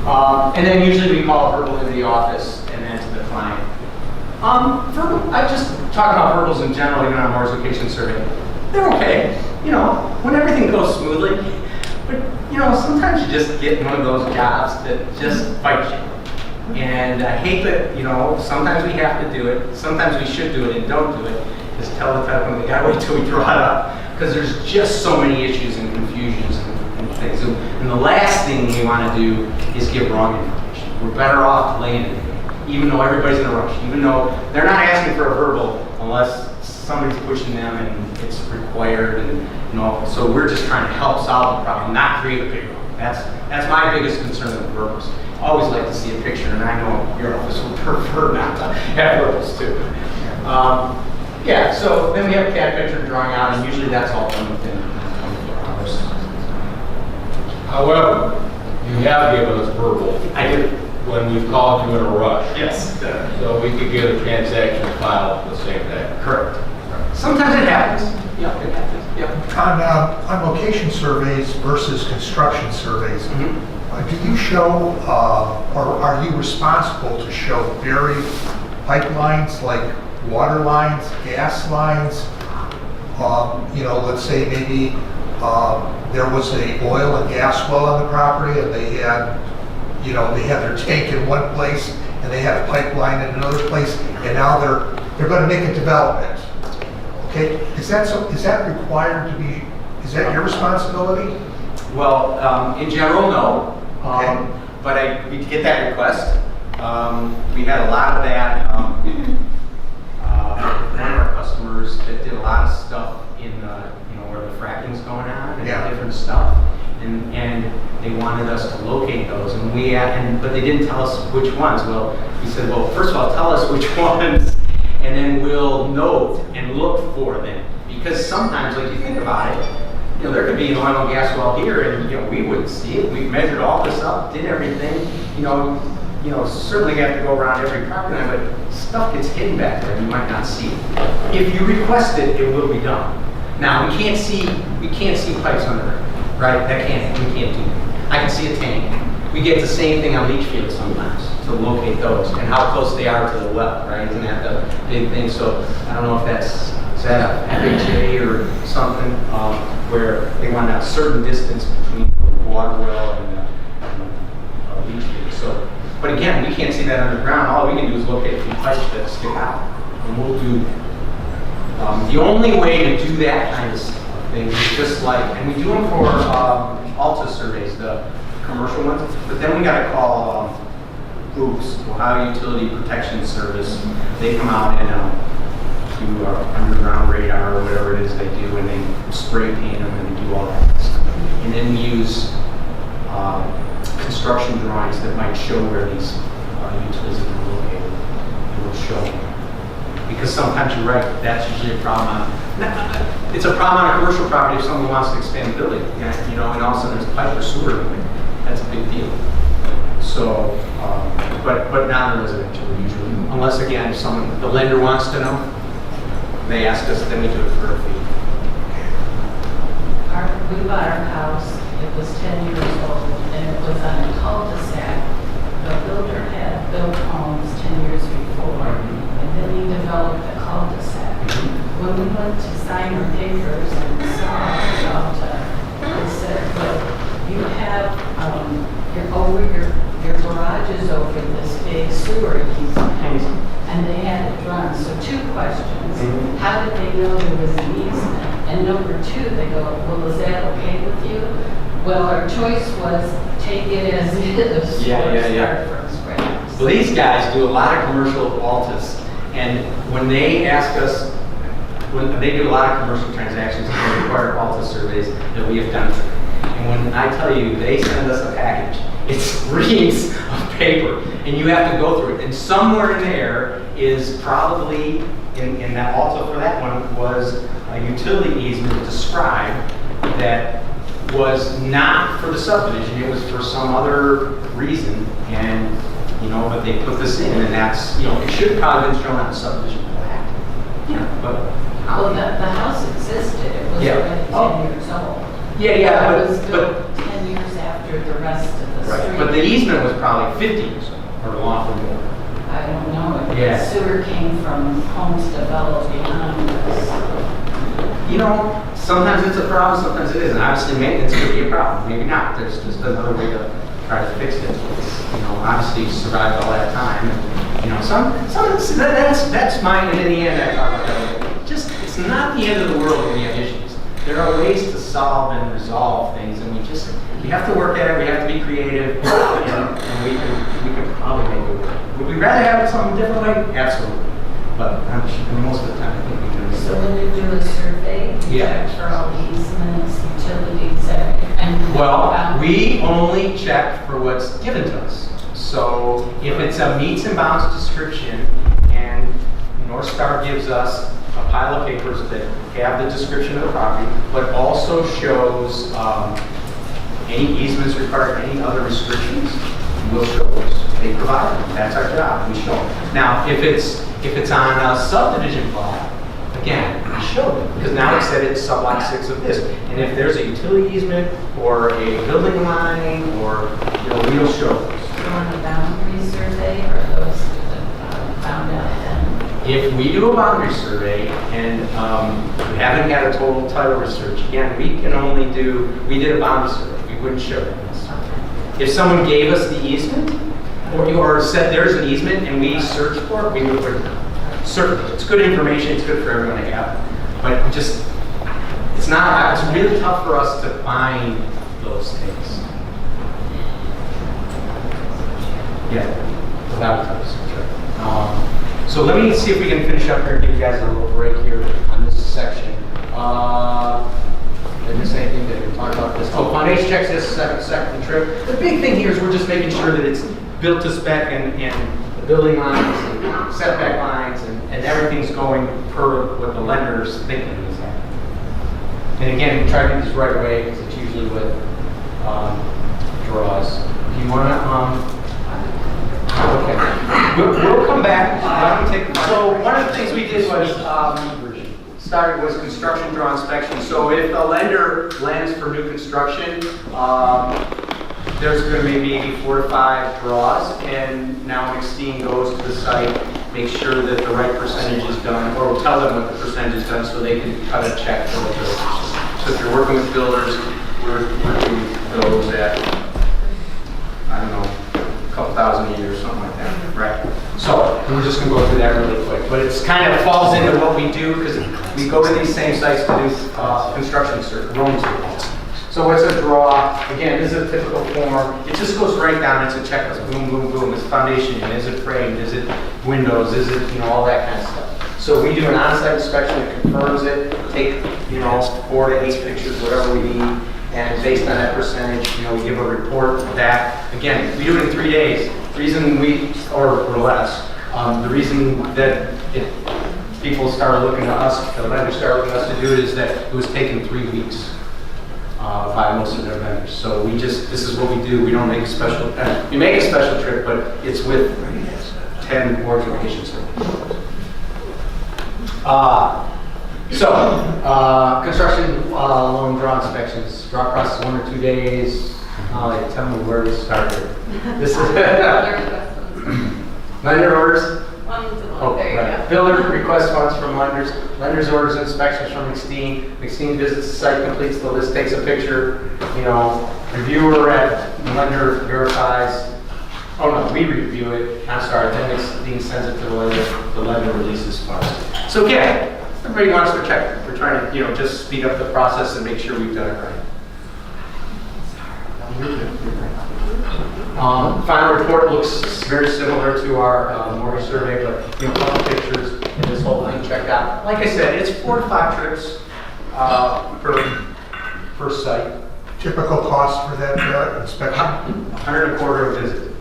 And then usually we call verbal into the office and then to the client. Verbal, I just talk about verbals in general, even on Mars location survey. They're okay, when everything goes smoothly. But, sometimes you just get one of those jobs that just fight you. And I hate that, sometimes we have to do it, sometimes we should do it and don't do it. Just tell the title company, gotta wait till we draw it up. Because there's just so many issues and confusions and things. And the last thing we want to do is give wrong information. We're better off delaying it, even though everybody's in a rush, even though they're not asking for a verbal unless somebody's pushing them and it's required. And so we're just trying to help solve the problem, not create a big problem. That's my biggest concern with verbals. I always like to see a picture, and I know your office would prefer not to have verbals too. Yeah, so then we have a CAD picture drawing out, and usually that's all done within 24 hours. However, you have given us verbal I do. when we've called you in a rush. Yes. So we could get a transaction filed the same day. Correct. Sometimes it happens. Yeah, it happens. Yeah. On location surveys versus construction surveys, do you show, or are you responsible to show buried pipelines like water lines, gas lines? Let's say maybe there was a oil and gas well on the property and they had their tank in one place and they had a pipeline in another place, and now they're going to make a development. Okay, is that required to be? Is that your responsibility? Well, in general, no. Okay. But we get that request. We had a lot of that. One of our customers that did a lot of stuff in where the fracking's going on and different stuff, and they wanted us to locate those, and but they didn't tell us which ones. Well, we said, well, first of all, tell us which ones, and then we'll note and look for them, because sometimes, like you think about it, there could be an oil and gas well here, and we wouldn't see it. We've measured all this up, did everything, certainly have to go around every property line, but stuff gets hidden back there and you might not see it. If you request it, it will be done. Now, we can't see pipes under there, right? We can't do that. I can see a tank. We get the same thing on leach fields sometimes to locate those and how close they are to the well, right? Isn't that the big thing? So I don't know if is that a FHA or something where they want a certain distance between the water well and the leach field. So, but again, we can't see that underground. All we can do is locate a few pipes that stick out. And we'll do, the only way to do that kind of thing is just like, and we do them for Alta surveys, the commercial ones, but then we got to call OOPS, Ohio Utility Protection Service. They come out and do underground radar or whatever it is they do, and they spray paint them and do all that stuff. And then we use construction drawings that might show where these utilities have been located. And we'll show them. Because sometimes you're right, that's usually a problem. It's a problem on a commercial property if someone wants to expand the building, and all of a sudden there's pipe or sewer in there. That's a big deal. So, but not in residential usually, unless again, if the lender wants to know, they ask us, then we do it for a fee. We bought our house, it was 10 years old, and it was on a cul-de-sac. The builder had built homes 10 years before, and then he developed the cul-de-sac. When we went to sign our papers and saw about they said, well, you have your garage is over this big sewer easement, and they had it drawn. So 2 questions. How did they know there was an easement? And number 2, they go, well, is that okay with you? Well, our choice was take it as is. Yeah. Start from scratch. Well, these guys do a lot of commercial Altas, and when they ask us, when they do a lot of commercial transactions, they require Alta surveys that we have done. And when I tell you they send us a package, it's reams of paper, and you have to go through it. And somewhere in there is probably, in that Alta for that one, was a utility easement described that was not for the subdivision, it was for some other reason, and but they put this in, and that's, it should probably have been shown on the subdivision plat. But Well, the house existed, it was already 10 years old. Yeah, It was but built 10 years after the rest of the Right, but the easement was probably 50 or longer. I don't know, if Yeah. the sewer came from homes developed behind us. You know, sometimes it's a problem, sometimes it isn't. Obviously, maintenance could be a problem, maybe not. There's just another way to try to fix it. It's, you know, obviously you survived all that time. And, you know, that's my, and in the end, I talk about that. Just, it's not the end of the world when we have issues. There are ways to solve and resolve things, and we have to work at it, we have to be creative, and we can probably make it work. Would we rather have it some different way? Absolutely. But most of the time, I think we can make it So work. when you do a survey, you Yeah. check for all the easements, utilities, and. Well, we only check for what's given to us. So if it's a meets and bounds description and NorthStar gives us a pile of papers that have the description of the property, but also shows any easements required, any other restrictions, we'll show those. They provide them. That's our job. We show them. Now, if it's on a subdivision plat, again, we show them, because now it said it's sublot 6 of this. And if there's a utility easement or a building line, or, you know, we'll show those. On a boundary survey, or those found out then? If we do a boundary survey and we haven't got a total title research, again, we did a boundary survey, we wouldn't show them this. If someone gave us the easement, or said there's an easement and we searched for it, we would put it down. Certainly, it's good information, it's good for everyone to have, but it's really tough for us to find those things. Yeah, without a title search. So let me see if we can finish up here and give you guys a little break here on this section. Did I miss anything that we talked about this? Oh, foundation checks this second trip. The big thing here is we're just making sure that it's built to spec and the building lines and setback lines and everything's going per what the lender's thinking is happening. And again, we try to do this right away because it's usually what draws. Do you want to? Okay. We'll come back. So one of the things we did was started was construction draw inspection. So if a lender lends for new construction, there's going to be maybe 4 to 5 draws, and now McSteen goes to the site, makes sure that the right percentage is done, or will tell them what the percentage is done so they can cut a check for the builders. So if you're working with builders, we're working with those at, I don't know, a couple thousand a year or something like that, right? So we're just going to go through that really quick, but it's kind of falls into what we do because we go to these same sites to do construction rolling surveys. So what's a draw? Again, this is a typical form. It just goes right down. It's a checklist. Boom, boom, boom. It's foundation. Is it framed? Is it windows? Is it, all that kind of stuff. So we do an on-site inspection that confirms it. Take, 4 to 8 pictures, whatever we need. And based on that percentage, we give a report that, again, we do it in 3 days. The reason or less, the reason that people started looking to us, the lenders started looking to us to do it is that it was taking 3 weeks by most of their vendors. So this is what we do. We don't make a special, we make a special trip, but it's with 10 board locations. Construction loan draw inspections. Draw process 1 or 2 days. Tell me where to start here. This is lender orders. Oh, right. Builder requests funds from lenders. Lenders orders inspections from McSteen. McSteen visits the site, completes the list, takes a picture. Reviewer at lender verifies. Oh no, we review it. I'm sorry. Then McSteen sends it to the lender. The lender releases funds. So again, everybody wants their check. We're trying to, just speed up the process and make sure we've done it right. Final report looks very similar to our mortgage survey, but a couple pictures and this whole thing checked out. Like I said, it's 4 to 5 trips per site. Typical cost for that inspection? $125 a visit.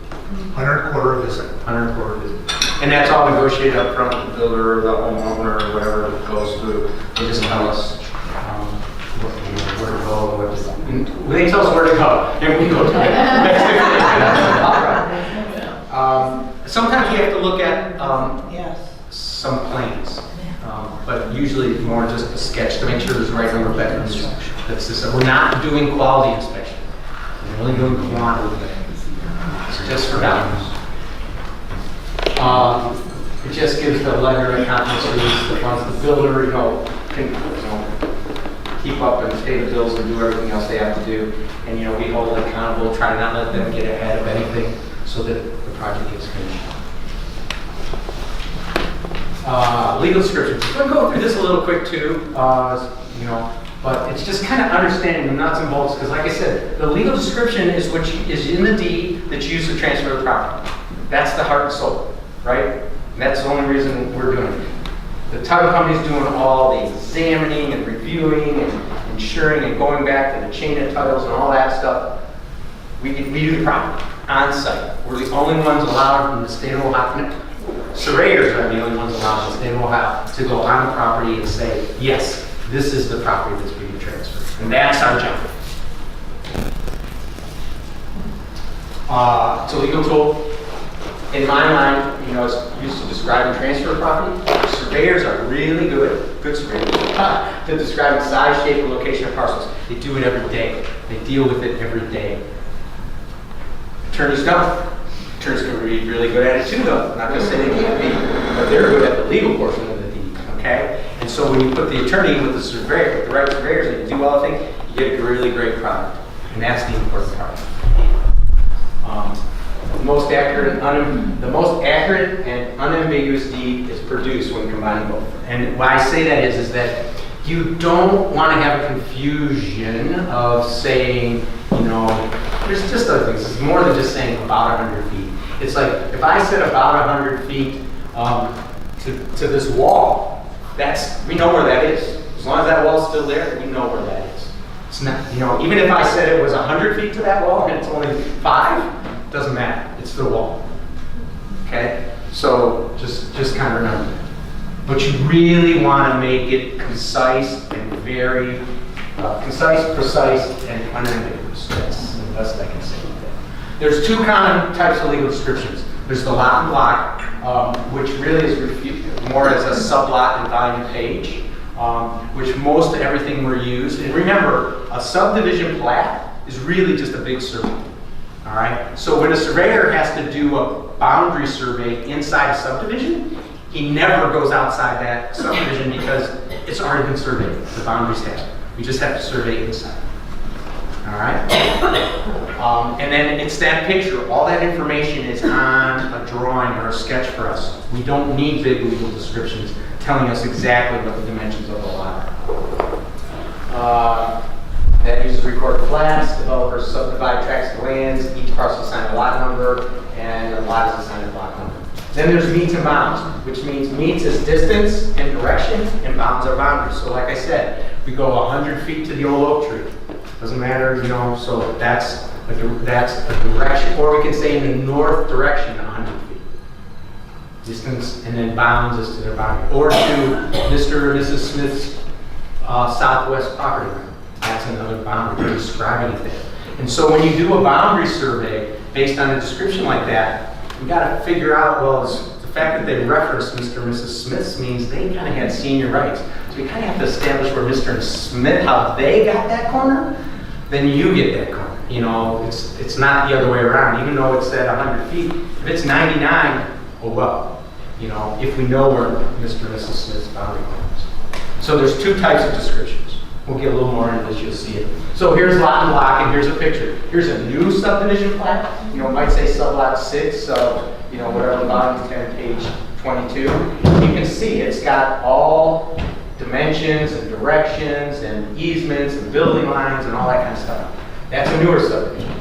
$125 a visit. $125 a visit. And that's all negotiated up front with the builder or the homeowner or whatever it goes through. They just tell us where to go, they tell us where to go, and we go to it. Sometimes we have to look at some plans, but usually more just a sketch to make sure there's the right number of bedrooms. We're not doing quality inspection. We're only doing quantity. just gives the lender a confidence release that once the builder, can, keep up and pay the bills and do everything else they have to do. And, we hold them accountable, try not let them get ahead of anything so that the project gets finished. Legal descriptions. I'm going to go through this a little quick too, but it's just kind of understanding the nuts and bolts, because like I said, the legal description is what is in the deed that's used to transfer the property. That's the heart and soul, right? And that's the only reason we're doing it. The title company's doing all the examining and reviewing and ensuring and going back to the chain of titles and all that stuff. We do the property on site. We're the only ones allowed in the state of Ohio. Surveyors are the only ones allowed in the state of Ohio to go on the property and say, yes, this is the property that's being transferred. And that's our job. It's a legal tool. In my mind, it's used to describe and transfer property. Surveyors are really good surveyors, to describe the size, shape, and location of parcels. They do it every day. They deal with it every day. Attorneys don't. Attorneys can be really good at it too, though. I'm not going to say they can't be, but they're good at the legal portion of the deed, okay? And so when you put the attorney with the surveyor, with the right surveyors, and you do all the things, you get a really great product. And that's the important part. The most accurate and unambiguous deed is produced when combining both. And why I say that is that you don't want to have a confusion of saying, there's just other things. It's more than just saying about 100 feet. It's like, if I said about 100 feet to this wall, we know where that is. As long as that wall's still there, we know where that is. It's not, even if I said it was 100 feet to that wall and it's only 5, doesn't matter. It's the wall. Okay? So just kind of remember that. But you really want to make it concise and very concise, precise, and unambiguous. That's the best I can say with that. There's two common types of legal descriptions. There's the lot and block, which really is more as a sublot and volume page, which most everything we're used. And remember, a subdivision plat is really just a big survey. All right. So when a surveyor has to do a boundary survey inside a subdivision, he never goes outside that subdivision because it's already been surveyed. The boundaries have. We just have to survey inside. All right. And then it's that picture. All that information is on a drawing or a sketch for us. We don't need big legal descriptions telling us exactly what the dimensions of the lot are. That uses recorded plats. Developers subdivide tracts of lands. Each parcel assigns a lot number, and a lot is assigned a block number. Then there's meets and bounds, which means meets is distance and direction, and bounds are boundaries. So like I said, we go 100 feet to the old oak tree. Doesn't matter, so that's a direction, or we can say in the north direction 100 feet. Distance, and then bounds is to their boundary. Or to Mr. or Mrs. Smith's southwest property line. That's another boundary. We're describing it there. And so when you do a boundary survey based on a description like that, you got to figure out, the fact that they reference Mr. and Mrs. Smith's means they kind of had senior rights. So you kind of have to establish where Mr. and Smith, how they got that corner, then you get that corner. It's not the other way around. Even though it's at 100 feet, if it's 99, oh well. If we know where Mr. and Mrs. Smith's boundary line is. So there's two types of descriptions. We'll get a little more into this, you'll see it. So here's lot and block, and here's a picture. Here's a new subdivision plat. It might say sublot 6, whatever, volume 10, page 22. You can see it's got all dimensions and directions and easements and building lines and all that kind of stuff. That's a newer subdivision.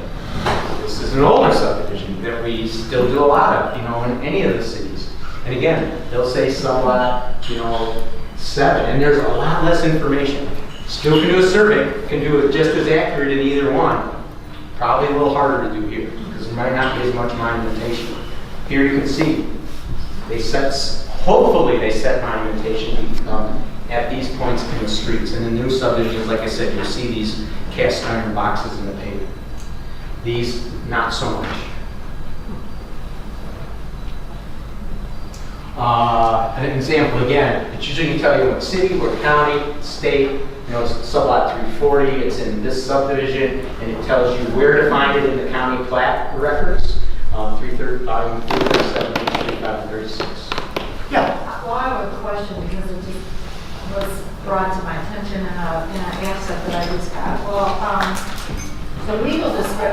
This is an older subdivision that we still do a lot of, in any of the cities. And again, they'll say sublot, 7, and there's a lot less information. Still can do a survey, can do it just as accurate in either one. Probably a little harder to do here because there might not be as much monumentation. Here you can see hopefully they set monumentation at these points in the streets. In the new subdivisions, like I said, you'll see these cast iron boxes in the pavement. These, not so much. An example again, it usually can tell you what city, what county, state. Sublot 340, it's in this subdivision, and it tells you where to find it in the county plat records, volume 337, 35, and 36. Yeah. Well, I have a question because it just was brought to my attention in an asset that I just got. Well, the legal description,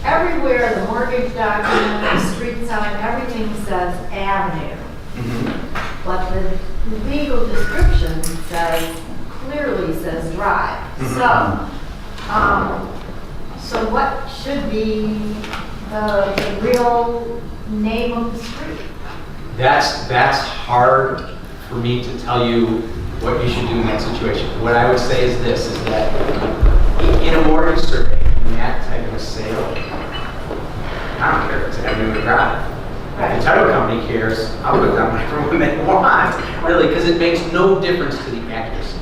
everywhere the mortgage document, the street sign, everything says avenue. But the legal description clearly says drive. So what should be the real name of the street? That's hard for me to tell you what you should do in that situation. What I would say is this, is that in a mortgage survey, in that type of a sale, I don't care if it's avenue or drive. If the title company cares, I'll put down whatever one they want, really, because it makes no difference to the accuracy.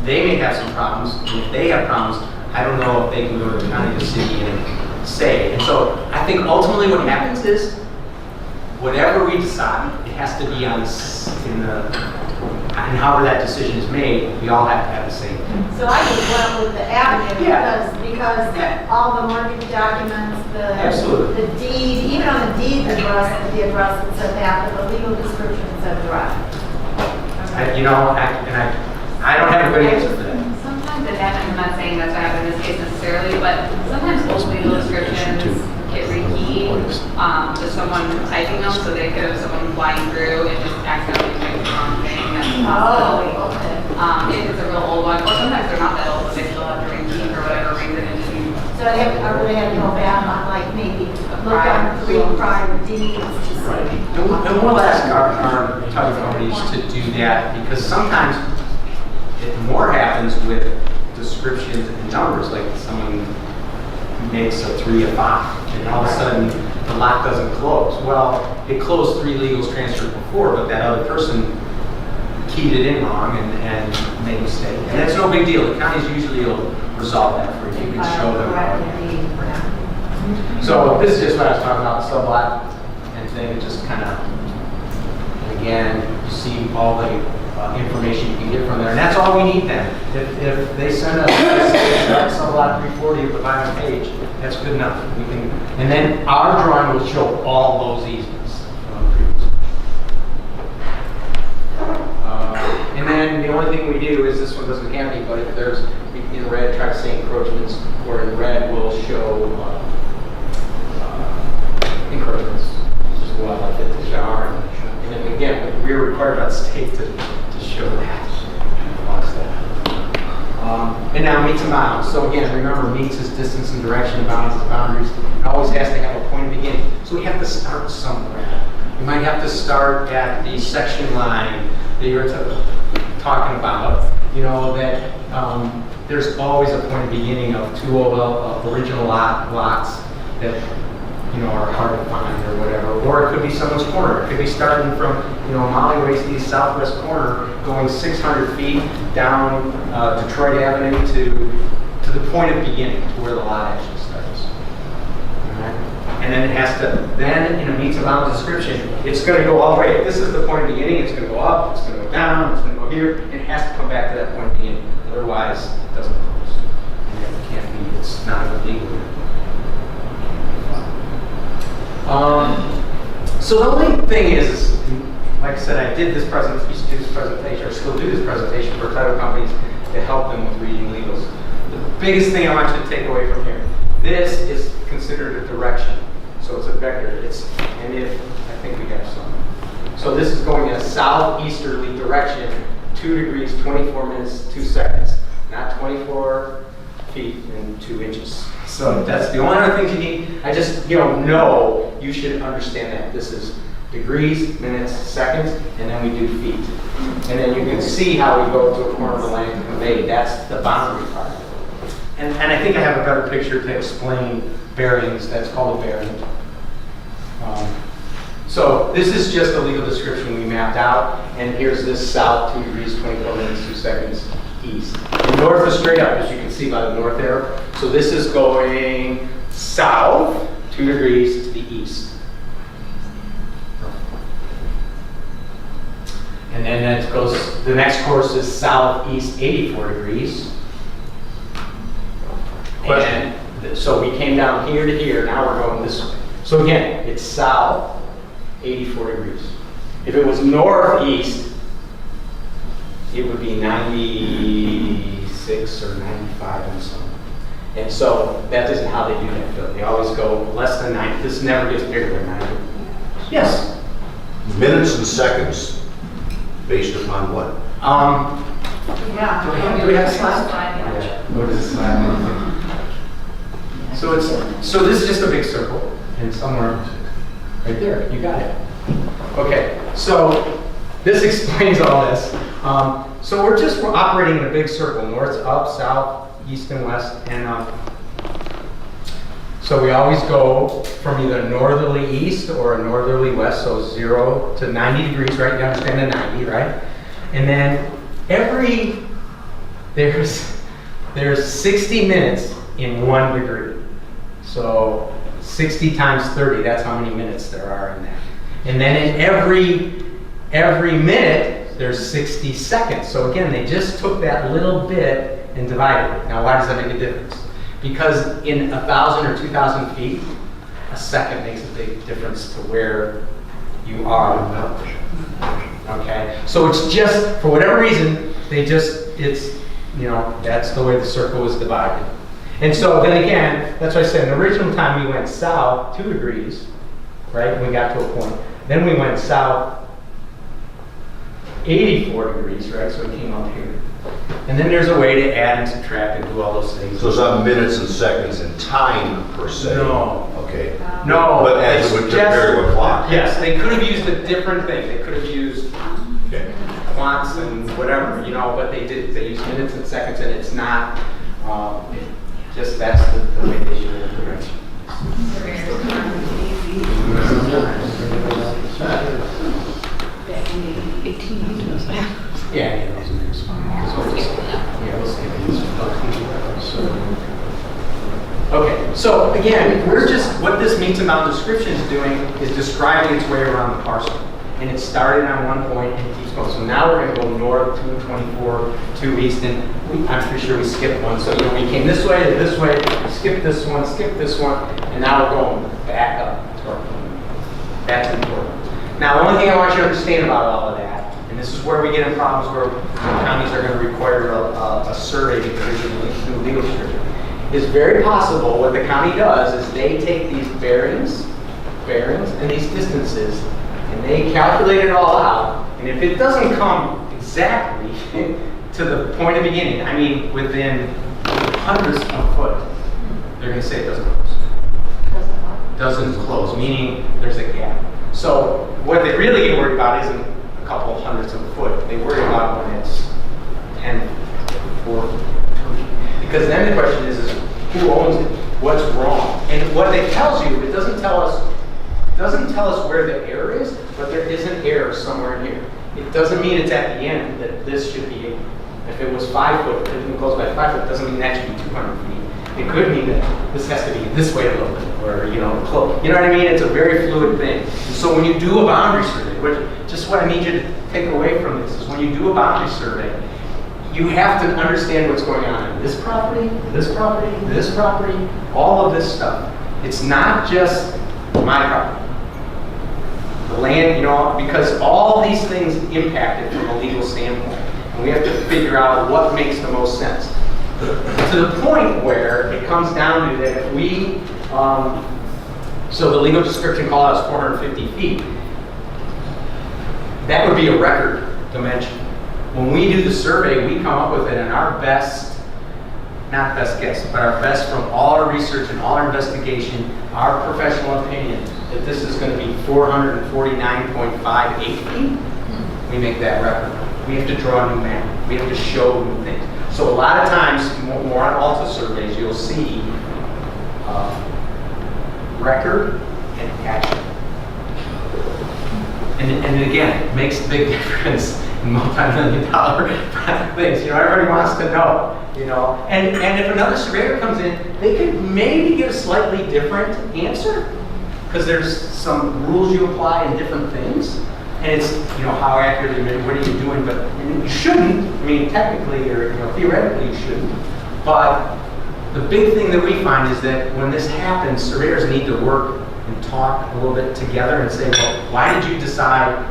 They may have some problems, and if they have problems, I don't know if they can go to the county, the city, and say. And so I think ultimately what happens is, whatever we decide, it has to be on and however that decision is made, we all have to have the same. So I just went with the avenue because all the mortgage documents, Absolutely. the deed, even on the deed address, the address that said that, but the legal description said drive. I don't have a good answer for that. Sometimes it happens, I'm not saying that's what happened in this case necessarily, but sometimes old legal descriptions get rekeyed to someone typing them, so they could have someone flying through and just accidentally typed the wrong thing. Oh, okay. If it's a real old one, or sometimes they're not that old, but they still have to rekey for whatever reason. So I really had to go back on, like, maybe look on 3 prior deeds to see. Right. And we'll ask our title companies to do that, because sometimes it more happens with descriptions and numbers, like someone makes a 3 a 5, and all of a sudden the lot doesn't close. Well, it closed 3 legals transferred before, but that other person keyed it in wrong and made a mistake. And that's no big deal. The counties usually will resolve that for you. You can show them. So this is just what I was talking about, the sublot and thing. It just kind of, again, you see all the information you can get from there, and that's all we need then. If they send us sublot 340 of the final page, that's good enough. We can, and then our drawing will show all those easements from the previous. And then the only thing we do is, this one doesn't have any, but if there's in red, try to say encroachments, or in red we'll show encroachments. Just go out like that to shower, and then again, we're required by the state to show that. And now meets and bounds. So again, remember, meets is distance and direction, bounds is boundaries. It always has to have a point of beginning. So we have to start somewhere. You might have to start at the section line that you're talking about. You know, that there's always a point of beginning of 2 original lots that, you know, are hard to find or whatever. Or it could be someone's corner. It could be starting from, you know, Molly Way's east southwest corner, going 600 feet down Detroit Avenue to the point of beginning, to where the lot actually starts. All right? And then it has to, then in a meets and bounds description, it's going to go all the way. If this is the point of beginning, it's going to go up, it's going to go down, it's going to go here, and it has to come back to that point of beginning. Otherwise, it doesn't close. And it can't be, it's not illegal. So the only thing is, like I said, I did this presentation, or still do this presentation for title companies to help them with reading legals. The biggest thing I want you to take away from here, this is considered a direction. So it's a vector. And if, I think we have some. So this is going in a southeasterly direction, 2 degrees, 24 minutes, 2 seconds. Not 24 feet and 2 inches. So that's the only other things you need. I just, know you should understand that. This is degrees, minutes, seconds, and then we do feet. And then you can see how we go to a corner of the land conveyed. That's the boundary part. And I think I have a better picture to explain bearings. That's called a bearing. So this is just a legal description we mapped out. And here's this south, 2 degrees, 24 minutes, 2 seconds east. And north is straight up, as you can see by the north arrow. So this is going south, 2 degrees to the east. And then that goes, the next course is southeast, 84 degrees. Question. And so we came down here to here, now we're going this way. So again, it's south, 84 degrees. If it was northeast, it would be 96 or 95 and so on. And so that isn't how they do that, Phil. They always go less than 90. This never gets bigger than 90. Yes? Minutes and seconds, based upon what? Yeah. Do we have a slide? Yeah. What is this slide? So this is just a big circle, and somewhere right there, you got it. Okay, so this explains all this. So we're operating in a big circle, north, up, south, east, and west, and so we always go from either northerly east or a northerly west, so 0 to 90 degrees, right? You understand the 90, right? And then there's 60 minutes in 1 degree. So 60 times 30, that's how many minutes there are in that. And then in every minute, there's 60 seconds. So again, they just took that little bit and divided it. Now, why does that make a difference? Because in 1,000 or 2,000 feet, a second makes a big difference to where you are. Okay? So it's just, for whatever reason, that's the way the circle was divided. And so then again, that's why I said in the original time we went south 2 degrees, right? And we got to a point. Then we went south 84 degrees, right? So it came up here. And then there's a way to add and subtract and do all those things. So it's not minutes and seconds in time per se? No. Okay. No. But as it would compare to a clock? Yes, they could have used a different thing. They could have used Okay. quants and whatever, but they did. They used minutes and seconds, and it's not, that's the way they should have done it. Yeah, those names. We'll skip these. Okay, so again, what this meets and bound description is doing is describing its way around the parcel. And it started on one point and keeps going. So now we're going to go north 224, 2 east, and I'm pretty sure we skipped one. So we came this way, we skipped this one, and now we're going back up to our point. That's important. Now, the only thing I want you to understand about all of that, and this is where we get in problems where counties are going to require a survey because there's a new legal description. It's very possible what the county does is they take these bearings, and these distances, and they calculate it all out. And if it doesn't come exactly to the point of beginning, I mean within hundredths of a foot, they're going to say it doesn't close. Doesn't close, meaning there's a gap. So what they really get worried about isn't a couple hundredths of a foot. They worry about when it's 10, 4, because then the question is who owns it? What's wrong? And what it tells you, it doesn't tell us where the error is, but there is an error somewhere in here. It doesn't mean it's at the end that this should be, if it was 5 foot, if it didn't close by 5 foot, it doesn't mean that should be 200 feet. It could mean that this has to be this way a little bit, or close. You know what I mean? It's a very fluid thing. And so when you do a boundary survey, just what I need you to take away from this is when you do a boundary survey, you have to understand what's going on in this property, this property, this property, all of this stuff. It's not just my property. The land, because all these things impact it from a legal standpoint. And we have to figure out what makes the most sense. To the point where it comes down to that if we, so the legal description call out is 450 feet. That would be a record dimension. When we do the survey, we come up with it in our best, not best guess, but our best from all our research and all our investigation, our professional opinion, that this is going to be 449.58 feet. We make that record. We have to draw a new map. We have to show new things. So a lot of times, more on Alta surveys, you'll see record and action. And again, it makes a big difference in multi-million-dollar things. Everybody wants to know. And if another surveyor comes in, they could maybe get a slightly different answer because there's some rules you apply in different things. And it's, how accurate, what are you doing? But you shouldn't. I mean, technically or theoretically you shouldn't. But the big thing that we find is that when this happens, surveyors need to work and talk a little bit together and say, well, why did you decide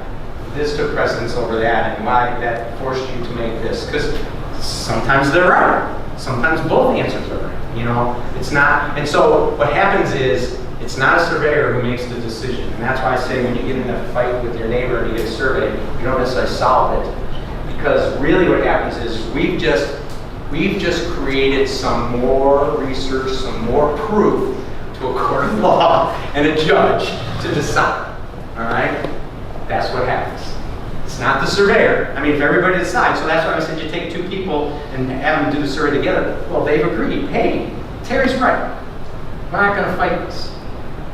this took precedence over that and why that forced you to make this. Because sometimes they're right. Sometimes both answers are right. You know, it's not, and so what happens is, it's not a surveyor who makes the decision. And that's why I say when you get in a fight with your neighbor and you get a survey, you don't necessarily solve it. Because really what happens is we've just created some more research, some more proof to a court of law and a judge to decide. All right? That's what happens. It's not the surveyor. I mean, if everybody decides, so that's why I said you take two people and have them do the survey together. Well, they've agreed. Hey, Terry's right. We're not going to fight this.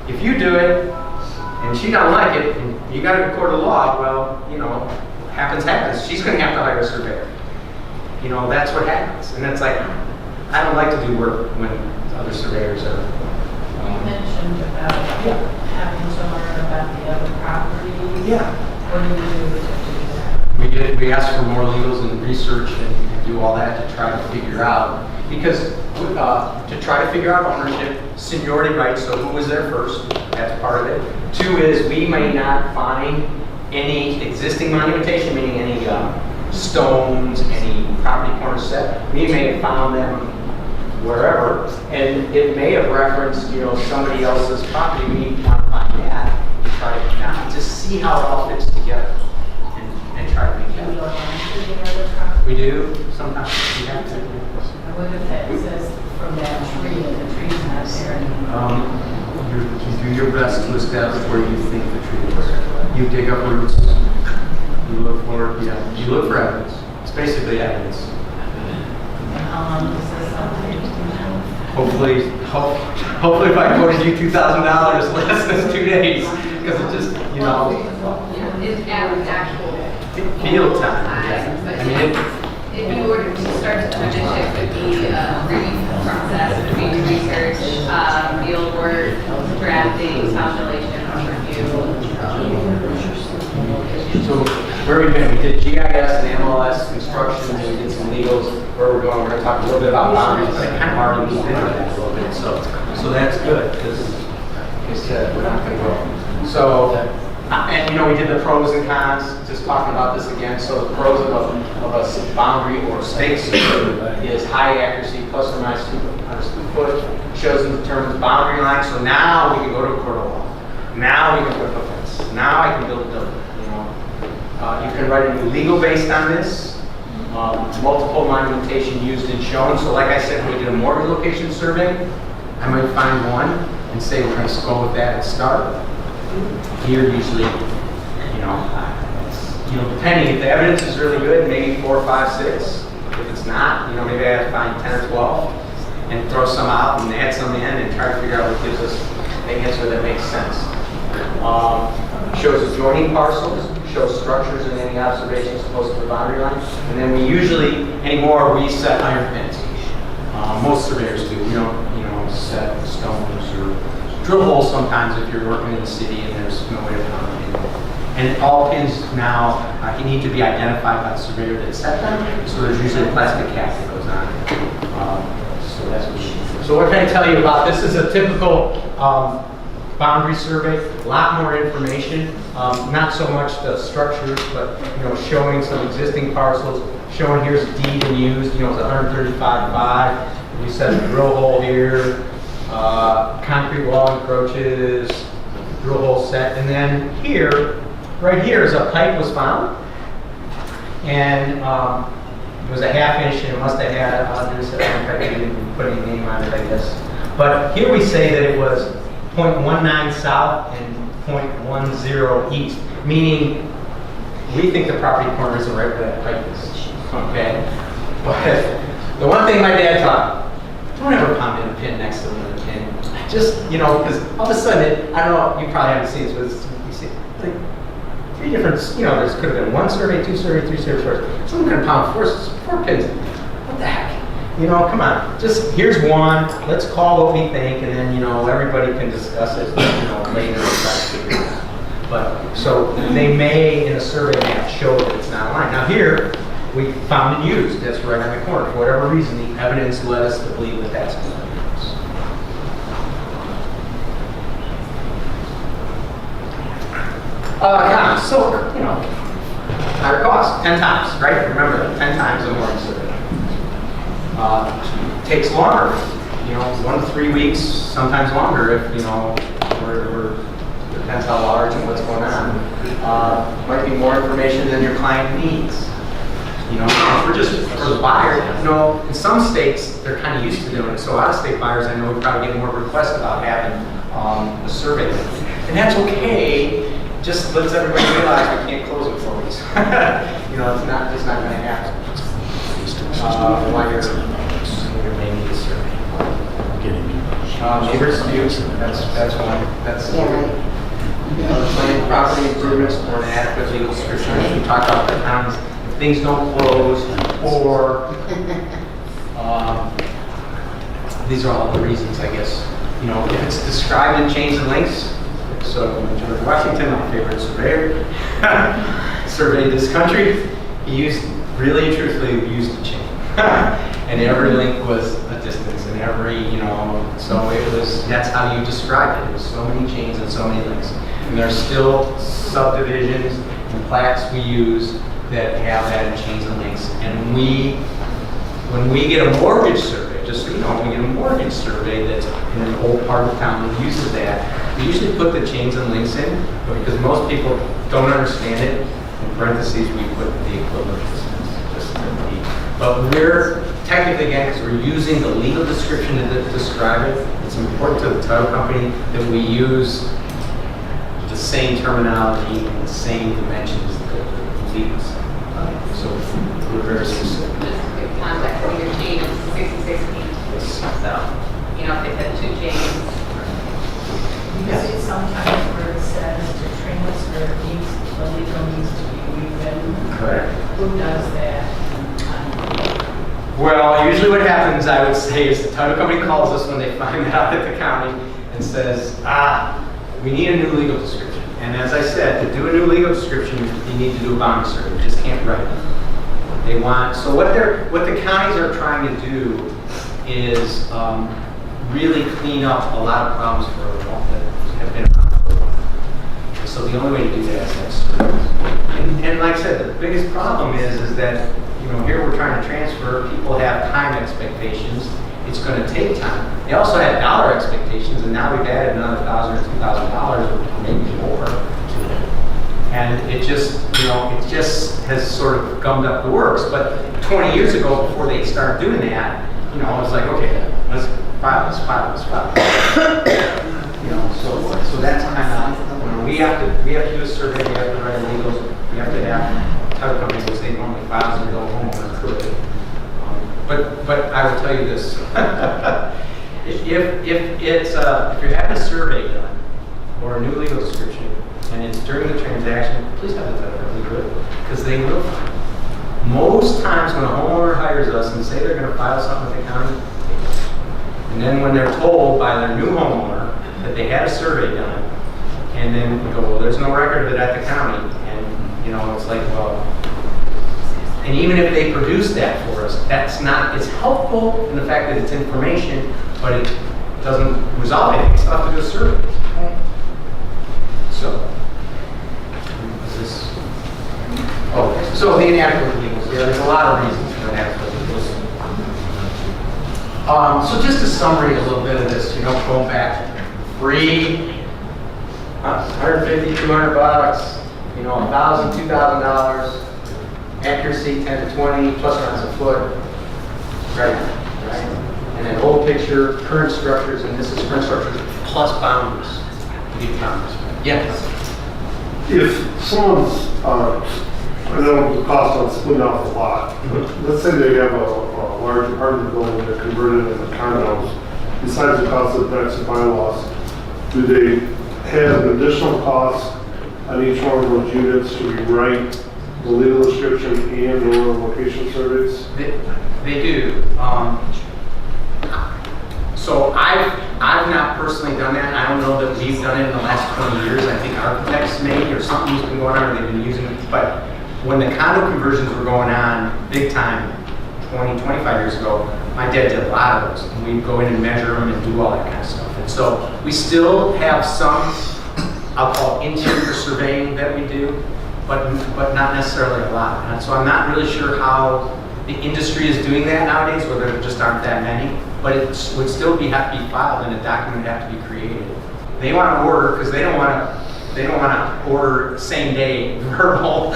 If you do it and she don't like it, and you got to go to court of law, well, you know, happens. She's going to have to hire a surveyor. You know, that's what happens. And it's like, I don't like to do work when other surveyors are. You mentioned about having to learn about the other properties. Yeah. What do you do to do that? We asked for more legals and research and do all that to try to figure out, because to try to figure out ownership, seniority rights, so who was there first, that's part of it. Two is we may not find any existing monumentation, meaning any stones, any property corners set. We may have found them wherever, and it may have referenced, you know, somebody else's property. We need to want to find that and try to just see how it all fits together and try to make Do you that. go into the other property? We do sometimes. We have to. What if it says from that tree and the tree's not there anymore? You do your best to establish where you think the tree is. You dig up roots. You look for evidence. It's basically evidence. And how long does this take? Hopefully if I quoted you $2,000 less than 2 days, because it just, you know, It's actual field time. but I mean, if you were to start to finish, it could be a reading process between research, field work, drafting, calculation, review. So where we've been, we did GIS and MLS, construction, and we did some legals. Where we're going, we're going to talk a little bit about boundaries, but I kind of already moved into that a little bit. So that's good, because like I said, we're not going to go. So, and you know, we did the pros and cons, just talking about this again. So the pros of a boundary or stake survey is high accuracy, plus or minus 2 foot, shows and determines boundary line. So now we can go to a court of law. Now we can put up a fence. Now I can build a building. You know, you can write a new legal based on this. Multiple monumentation used and shown. So like I said, when we did a mortgage location survey, I might find one and say we're going to go with that and start. Here usually, depending, if the evidence is really good, maybe 4, 5, 6. If it's not, maybe I have to find 10 or 12 and throw some out and add some in and try to figure out what gives us the answer that makes sense. Shows adjoining parcels, shows structures and any observations close to the boundary line. And then we usually, anymore, we set iron pins. Most surveyors do. We don't, set stones or drill holes sometimes if you're working in the city and there's no way to find it. And all pins now need to be identified by the surveyor that set them. So there's usually a plastic cap that goes on. So that's what we do. So what can I tell you about this? Is a typical boundary survey, a lot more information, not so much the structures, but showing some existing parcels, showing here's deed and used, it's 135.5. We set a drill hole here, concrete wall encroaches, drill hole set, and then here, right here is a pipe was found, and it was a 1/2 inch, and it must have had, I didn't put any name on it, I guess. But here we say that it was 0.19 south and 0.10 east, meaning we think the property corner isn't right where that pipe is, okay? But the one thing my dad taught, don't ever pound in a pin next to another pin. Just, because all of a sudden, I don't know, you probably haven't seen this, but you see, like, 3 different, there could have been 1 survey, 2 survey, 3 surveys. Someone could have pounded 4 pins. What the heck? Come on, just here's one, let's call what we think, and then, everybody can discuss it, later and try to figure it out. But, so they may, in a survey map, show that it's not aligned. Now here, we found it used, that's right on the corner. For whatever reason, the evidence led us to believe that that's what it is. So, higher cost, 10 times, right? Remember that, 10 times the mortgage survey. Takes longer, 1 to 3 weeks, sometimes longer if, we're depends how large and what's going on. Might be more information than your client needs. For the buyer, in some states, they're kind of used to doing it. So out-of-state buyers, I know, we probably get more requests about having a survey. And that's okay, just lets everybody realize we can't close in 4 weeks. It's not going to happen. Why you're may need a survey. Neighbors view, that's one. That's planned property improvements or an adequate legal description. We talked about the times if things don't close, or these are all the reasons, I guess. If it's described in chains and links. So George Washington, my favorite surveyor, surveyed this country. He really truthfully used a chain. And every link was a distance, and so that's how you describe it. It was so many chains and so many links. And there's still subdivisions and plats we use that have that in chains and links. And when we get a mortgage survey, just so you know, when we get a mortgage survey that's in an old part of town that uses that, we usually put the chains and links in, but because most people don't understand it, in parentheses, we put the equivalent distance. But we're technically, again, because we're using the legal description to describe it, it's important to the title company that we use the same terminology and the same dimensions that the legal so we're very specific. Just to give context, your chain is 66 feet. So, if they said 2 chains. You see sometimes where it says to transfer the legal needs to be rewritten. Correct. Who does that? Well, usually what happens, I would say, is the title company calls us when they find out at the county and says, we need a new legal description. And as I said, to do a new legal description, you need to do a boundary survey. You just can't write it. They want, so what the counties are trying to do is really clean up a lot of problems that have been around for a while. So the only way to do that is have surveys. And like I said, the biggest problem is that here we're trying to transfer, people have time expectations, it's going to take time. They also have dollar expectations, and now we've added another $1,000 or $2,000 or maybe more to it. And it just has sort of gummed up the works. But 20 years ago, before they started doing that, it was like, okay, let's file. So that's kind of, we have to do a survey, we have to write legals, we have to have title companies will say normally files and go home or could. But I will tell you this: if you're having a survey done or a new legal description and it's during the transaction, please have the title company do it because they will. Most times when a homeowner hires us and say they're going to file something with the county, and then when they're told by their new homeowner that they had a survey done, and then we go, well, there's no record of it at the county, and it's like, well. And even if they produce that for us, it's helpful in the fact that it's information, but it doesn't resolve anything. It's tough to do a survey. Right. So, is this? Oh, so the inadequate legals. Yeah, there's a lot of reasons for inadequate legals. So just a summary, a little bit of this, going back. Free, $150, $200, $1,000, $2,000. Accuracy 10 to 20, plus or minus a foot. Right. And then whole picture, current structures, and this is current structures plus boundaries. You need boundaries. Yeah. If someone's, I know the cost on splitting off a lot, but let's say they have a large apartment building that converted into condos, besides the cost of decks and bylaws, do they have an additional cost on each one of those units to rewrite the legal description and or location surveys? They do. So I've not personally done that. I don't know that we've done it in the last 20 years. I think architects may, or something's been going on, or they've been using it. But when the condo conversions were going on big time, 20, 25 years ago, my dad did a lot of those. And we'd go in and measure them and do all that kind of stuff. And so we still have some, I'll call it interior surveying that we do. but not necessarily a lot. And so I'm not really sure how the industry is doing that nowadays, whether there just aren't that many, but it would still have to be filed and a document would have to be created. They want to order because they don't want to order same day verbal.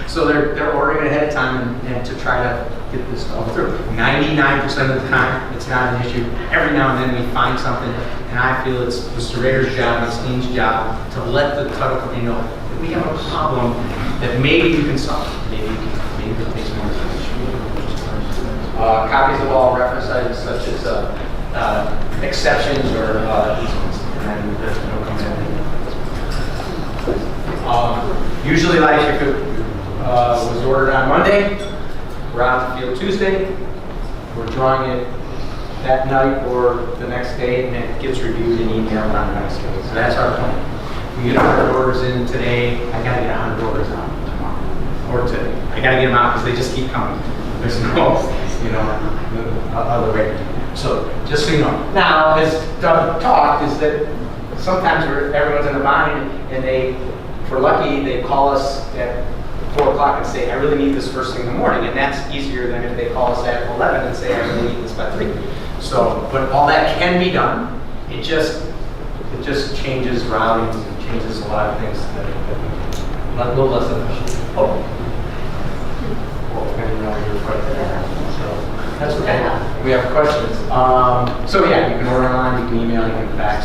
So they're ordering it ahead of time and to try to get this stuff through. 99% of the time, it's not an issue. Every now and then we find something, and I feel it's the surveyor's job, McSteen's job, to let the title company know that we have a problem that maybe you can solve. Maybe it'll take some more time. Copies of all reference items such as exceptions or easements. And then there's no comment. Usually, like if it was ordered on Monday, we're out in the field Tuesday, we're drawing it that night or the next day, and it gets reviewed and emailed on the next day. So that's our plan. We get 100 orders in today, I gotta get 100 orders out tomorrow, or today. I gotta get them out because they just keep coming. There's no, other way. So just so you know. Now, as Doug talked, is that sometimes everyone's in a bind, and if we're lucky, they call us at 4 o'clock and say, I really need this first thing in the morning, and that's easier than if they call us at 11 and say, I really need this by 3. So, but all that can be done. It just changes routings and changes a lot of things that a little less efficient. Oh. Well, I didn't know you were quite there. So that's okay. We have questions. So yeah, you can order online, you can email, you can fax.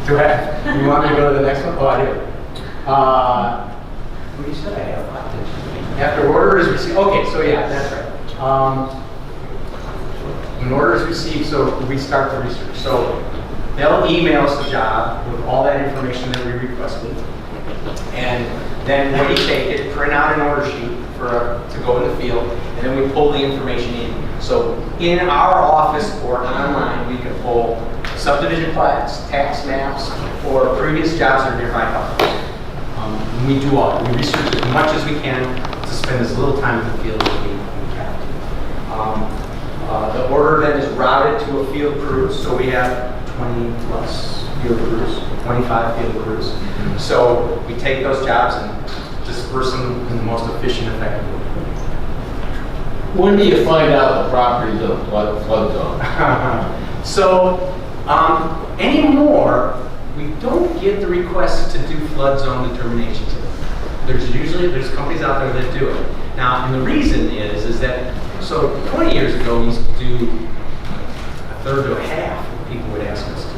You want me to go to the next one? Oh, I do. What you said I have? After order is received. Okay, so yeah, that's right. When order is received, so we start the research. So they'll email us the job with all that information that we requested, and then we take it, print out an order sheet to go in the field, and then we pull the information in. So in our office or online, we can pull subdivision plats, tax maps, or previous jobs that are nearby houses. We do all. We research as much as we can to spend as little time in the field as we can. The order then is routed to a field crew, so we have 20 plus field crews, 25 field crews. So we take those jobs and disperse them in the most efficient, effective way. When do you find out the property's a flood zone? So anymore, we don't get the requests to do flood zone determinations. There's companies out there that do it. Now, and the reason is that, so 20 years ago, we used to do a third to a half of people would ask us to do.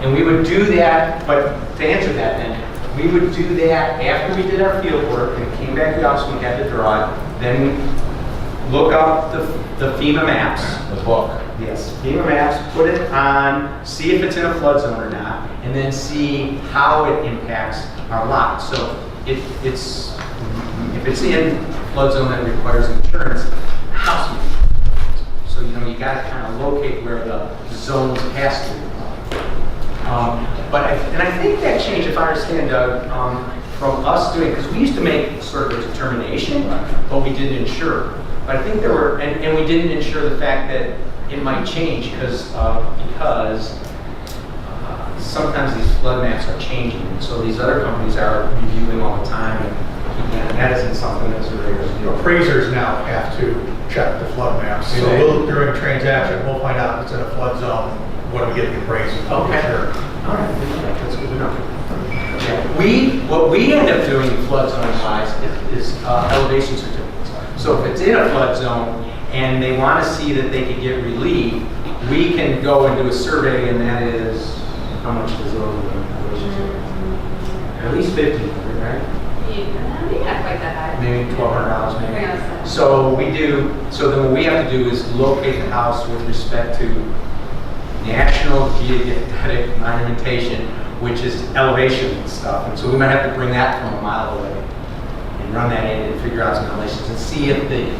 And we would do that, but to answer that then, we would do that after we did our field work and came back to the office and we had to draw it, then look up the FEMA maps. The book. Yes, FEMA maps, put it on, see if it's in a flood zone or not, and then see how it impacts our lot. So if it's in a flood zone that requires insurance, house. So you got to kind of locate where the zones pass through. But I think that changed, if I understand, Doug, from us doing, because we used to make sort of a determination, but we didn't insure. But I think there were, and we didn't insure the fact that it might change because sometimes these flood maps are changing, and so these other companies are reviewing all the time, and that isn't something that's surveyors do. Appraisers now have to check the flood maps. So during a transaction, we'll find out if it's in a flood zone when we get the appraisal. Okay. Sure. All right, that's good to know. What we end up doing flood zone wise is elevation certificates. So if it's in a flood zone and they want to see that they can get relief, we can go and do a survey, and that is, how much is those elevation certificates? At least $1,500, right? Maybe not quite that high. Maybe $1,200 maybe. Yeah. So then what we have to do is locate the house with respect to National Geographic monumentation, which is elevation and stuff. And so we might have to bring that from a mile away and run that in and figure out some elevations and see if the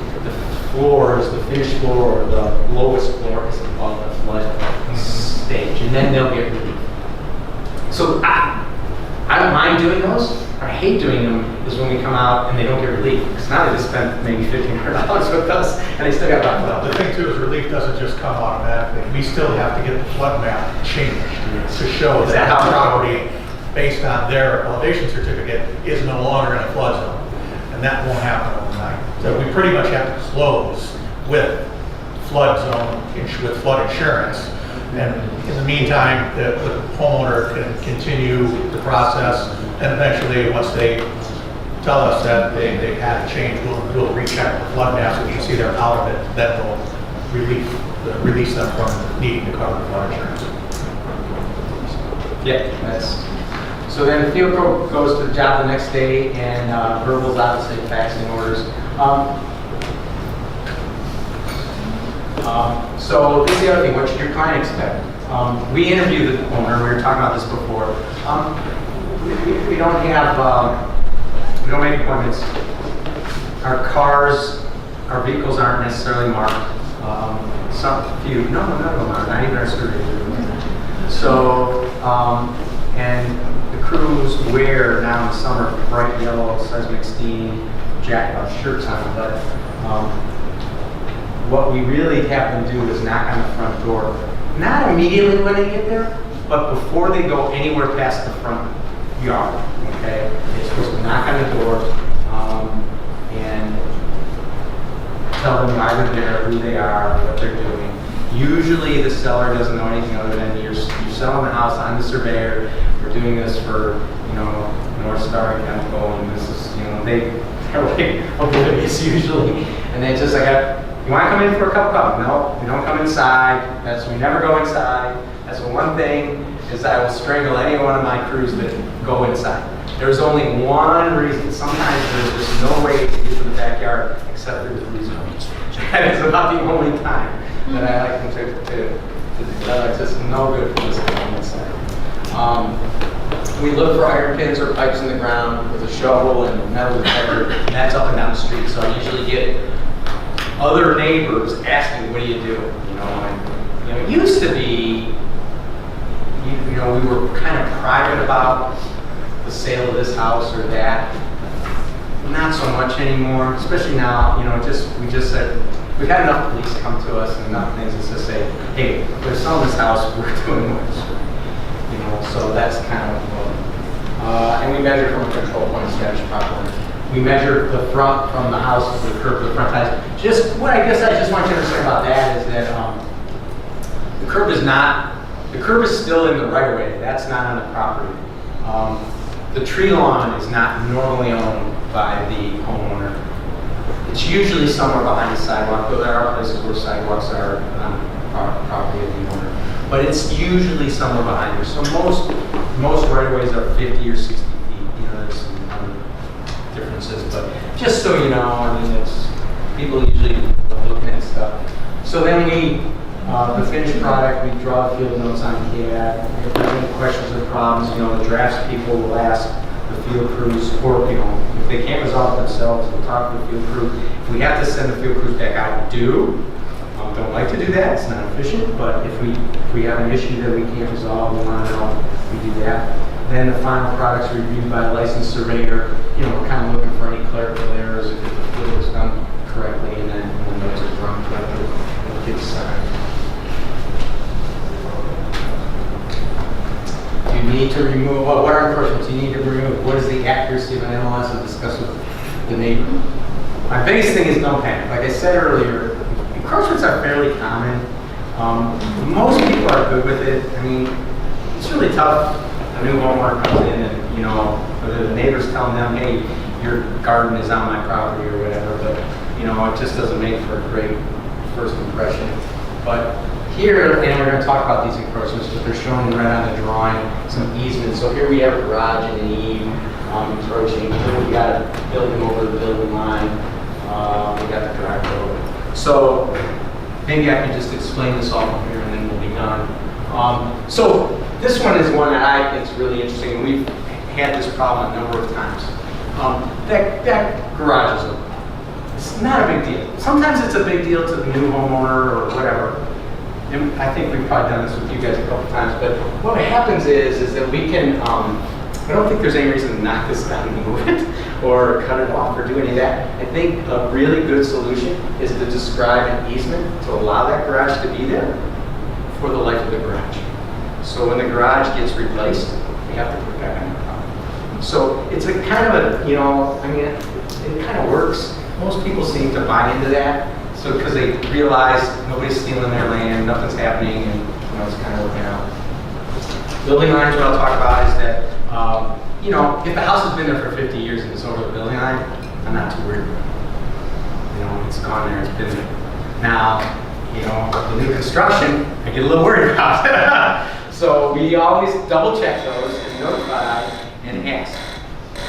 floors, the finished floor or the lowest floor is above the flood stage. And then they'll get relief. So I don't mind doing those. I hate doing them is when we come out and they don't get relief. Because now they just spent maybe $1,500 with us and they still got rock Well, the thing too is relief doesn't just come automatically. We still have to get the flood map changed to show Is that that how- property based on their elevation certificate, is no longer in a flood zone. And that won't happen overnight. So we pretty much have to close with flood zone, with flood insurance. And in the meantime, the homeowner can continue the process, and eventually, once they tell us that they've had a change, we'll recheck the flood maps. If you see they're out of it, then we'll release them from needing to cover the flood insurance. Yeah, so then the field crew goes to the job the next day, and verbals, obviously, faxing orders. So this is the other thing, what should your client expect? We interviewed the owner, we were talking about this before. We don't have, we don't make appointments. Our vehicles aren't necessarily marked. None of them are, not even our survey. So, and the crews wear now in the summer bright yellow, says McSteen shirts on, but what we really have them do is knock on the front door. Not immediately when they get there, but before they go anywhere past the front yard, okay? They're supposed to knock on the door and tell them why they're there, who they are, what they're doing. Usually the seller doesn't know anything other than you're selling the house, I'm the surveyor, we're doing this for, NorthStar and Chemical, and this is, they're like oblivious usually. And they just like, you want to come in for a cup of coffee? No, we don't come inside. We never go inside. That's the one thing, is I will strangle any one of my crews that go inside. There's only one reason. Sometimes there's just no way to get to the backyard except through the free zone. That is about the only time that I like them to do that. It's just no good for this going inside. We look for iron pins or pipes in the ground with a shovel and a metal detector, and that's up and down the street. So I usually get other neighbors asking, what do you do? It used to be, we were kind of private about the sale of this house or that. Not so much anymore, especially now, we just said, we've had enough police come to us and enough things to say, hey, we're selling this house, we're doing what so that's kind of and we measure from a control point established properly. We measure the front from the house to the curb to the front ties. Just what I guess I just want you to understand about that is that the curb is still in the right of way. That's not on the property. The tree lawn is not normally owned by the homeowner. It's usually somewhere behind the sidewalk, though there are places where sidewalks are on the property of the owner. But it's usually somewhere behind there. So most right-of-ways are 50 or 60 feet. There's some differences, but just so you know, it's people usually looking at stuff. So then the finished product, we draw field notes on CAD. If there's any questions or problems, the drafts people will ask the field crews, or if they can't resolve it themselves, we'll talk to the field crew. If we have to send the field crews back out, we do. Don't like to do that, it's not efficient, but if we have an issue that we can't resolve, we want to know, we do that. Then the final product's reviewed by a licensed surveyor. We're kind of looking for any clerical errors, if the field was done correctly, and then when those are drawn correctly, it gets signed. You need to remove, what are encroachments you need to remove? What is the accuracy of an MLS, and discuss with the neighbor? My biggest thing is don't panic. Like I said earlier, encroachments are fairly common. Most people are good with it. It's really tough. A new homeowner comes in and, whether the neighbor's telling them, hey, your garden is on my property or whatever, but, it just doesn't make for a great first impression. But here, and we're going to talk about these encroachments, but they're shown right on the drawing, some easements. So here we have a garage and an eave encroaching. Here we got a building over the building line. We got the garage over. So maybe I can just explain this all from here and then we'll be done. So this one is one that I think is really interesting. We've had this problem a number of times. That garage is open. It's not a big deal. Sometimes it's a big deal to the new homeowner or whatever. And I think we've probably done this with you guys a couple times. But what happens is that we can, I don't think there's any reason to knock this down and move it or cut it off or do any of that. I think a really good solution is to describe an easement to allow that garage to be there for the life of the garage. So when the garage gets replaced, we have to put it back on the property. So it's a kind of a, you know, I mean, it kind of works. Most people seem to buy into that. So because they realize nobody's stealing their land, nothing's happening, and you know, it's kind of working out. Building lines, what I'll talk about is that, you know, if the house has been there for 50 years and it's over the building line, I'm not too worried about it. You know, it's gone there, it's been there. Now, you know, the new construction, I get a little worried about. So we always double check those and notify and ask.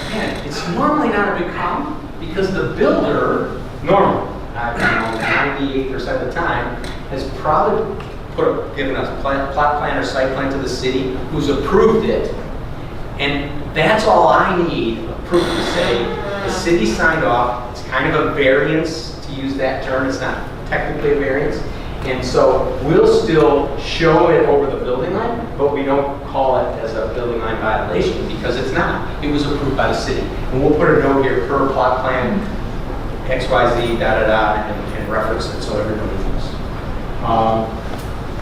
Again, it's normally not a big problem because the builder, normally, you know, 98% of the time, has probably given us plot plan or site plan to the city who's approved it. And that's all I need, a proof to say the city signed off. It's kind of a variance, to use that term. It's not technically a variance. And so we'll still show it over the building line, but we don't call it as a building line violation because it's not. It was approved by the city. And we'll put a note here, per plot plan, XYZ, and reference it so everybody knows.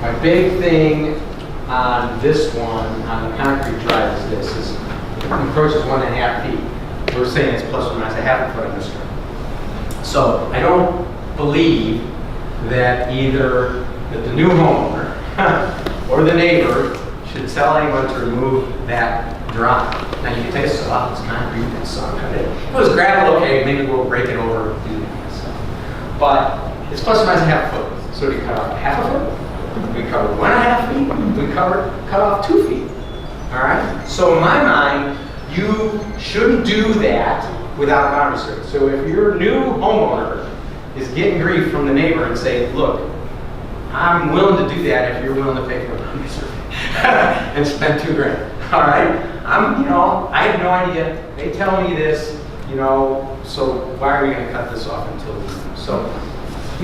My big thing on this one, on the concrete drive, is this: is it encroaches 1.5 feet. We're saying it's plus or minus a half a foot on this drive. So I don't believe that either the new homeowner or the neighbor should tell anyone to remove that drive. Now you can take a saw, it's concrete, and saw cut it. If it was gravel, okay, maybe we'll break it over and do that stuff. But it's plus or minus a half a foot. So do you cut off half a foot? We covered 1.5 feet. We cut off 2 feet. All right. So in my mind, you shouldn't do that without a boundary survey. So if your new homeowner is getting grief from the neighbor and say, look, I'm willing to do that if you're willing to pay for a boundary survey and spend $2,000. All right. You know, I have no idea. They tell me this, you know, so why are we going to cut this off until we do? So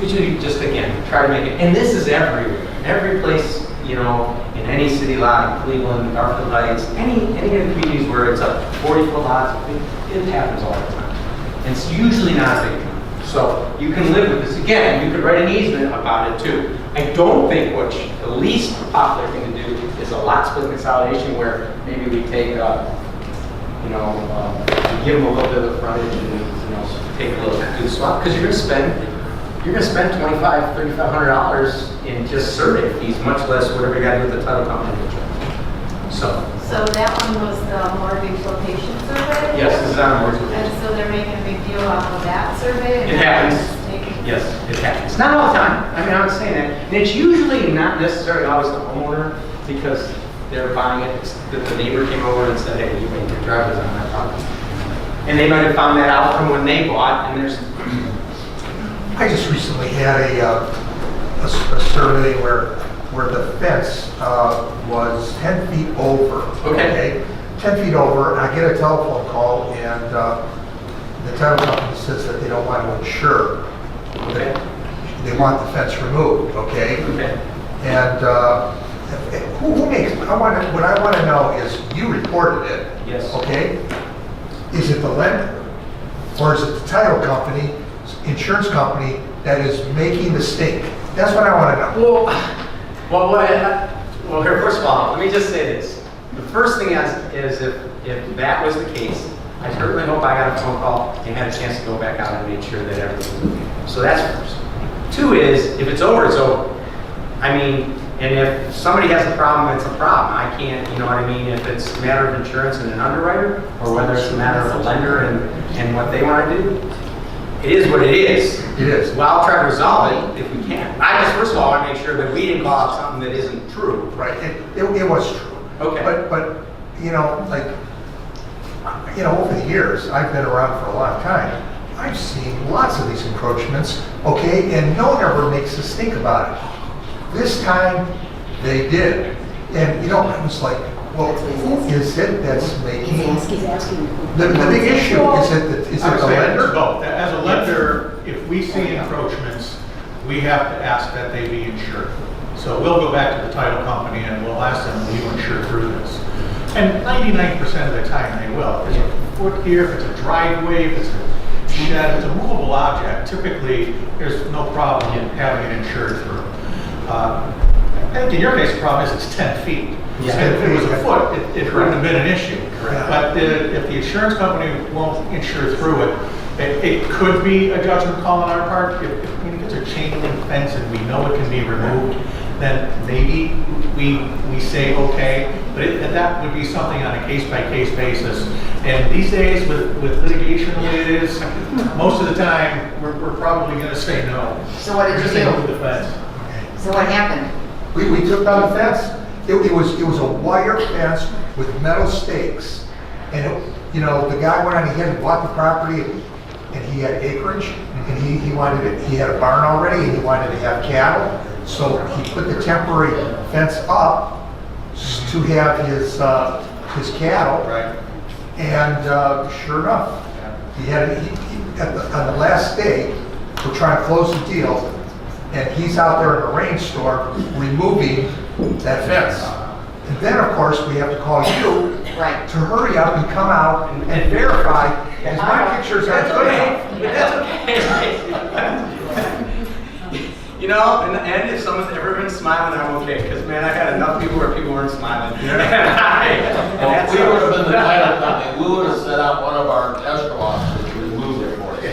usually just, again, try to make it, and this is everywhere. Every place, you know, in any city lot, Cleveland, Garfield Heights, any of the communities where it's a 40-foot lot, it happens all the time. And it's usually not a big deal. So you can live with this. Again, you could write an easement about it too. I don't think the least popular thing to do is a lot split consolidation where maybe we take, you know, we give them a little bit of the frontage and, you know, take a little do the swap, because you're going to spend $2,500, $3,500 in just survey fees, much less whatever you got to do with the title company. So that one was the mortgage location survey? Yes, this is on mortgage location. And so they're making a big deal out of that survey? and It that happens. was taken- Yes, it happens. Not all the time. I mean, I'm saying that. And it's usually not necessarily always the homeowner because they're buying it. It's that the neighbor came over and said, hey, you made your driveways on that property. And they might have found that out from when they bought, and there's... I just recently had a survey where the fence was 10 feet over. Okay. 10 feet over, and I get a telephone call, and the title company says that they don't want to insure. Okay. They want the fence removed, okay? Okay. And who makes, what I want to know is, you reported it. Yes. Okay? Is it the lender? Or is it the title company, insurance company, that is making the stink? That's what I want to know. Well, here, first of all, let me just say this. The first thing is if that was the case, I certainly hope I got a phone call and had a chance to go back out and make sure that everything was okay. So that's first. Two is, if it's over, it's over. I mean, and if somebody has a problem, it's a problem. I can't, you know what I mean? If it's a matter of insurance and an underwriter, or whether it's a matter of a lender and what they want to do, it is what it is. It is. Well, I'll try to resolve it if we can. I just, first of all, want to make sure that we didn't call out something that isn't true. Right, it was true. Okay. But, you know, like, you know, over the years, I've been around for a long time, I've seen lots of these encroachments, okay, and no one ever makes us think about it. This time, they did. And, you know, I was like, well, who is it that's making? He's asking. The big issue, is it I would the say it's lender? both. As a lender, if we see encroachments, we have to ask that they be insured. So we'll go back to the title company and we'll ask them, will you insure through this? And 99% of the time they will. If it's a foot here, if it's a driveway, if it's a shed, if it's a movable object, typically there's no problem in having it insured through. think in your case, the problem is it's 10 feet. Yeah. If it was a foot, it wouldn't have been an issue. Correct. But if the insurance company won't insure through it, it could be a judgment call on our part. If it's a chain link fence and we know it can be removed, then maybe we say okay, but that would be something on a case-by-case basis. And these days, with litigation the way it is, most of the time, we're probably gonna say no. So what did you Just say do? move the fence. So what happened? We took down the fence. It was a wire fence with metal stakes. And, you know, the guy went on ahead and bought the property and he had acreage and he wanted it, he had a barn already and he wanted to have cattle. So he put the temporary fence up to have his cattle. Right. And sure enough, he had, on the last day, we're trying to close the deal, and he's out there in a rainstorm removing that fence. And then, of course, we have to call you Right. to hurry up and come out and verify, because my pictures aren't good enough. But that's okay. You know, and if someone's ever been smiling, I'm okay, because man, I've had enough people where people weren't smiling. Well, if we would have been the title company, we would have set up one of our escrow officers to remove it for you. Way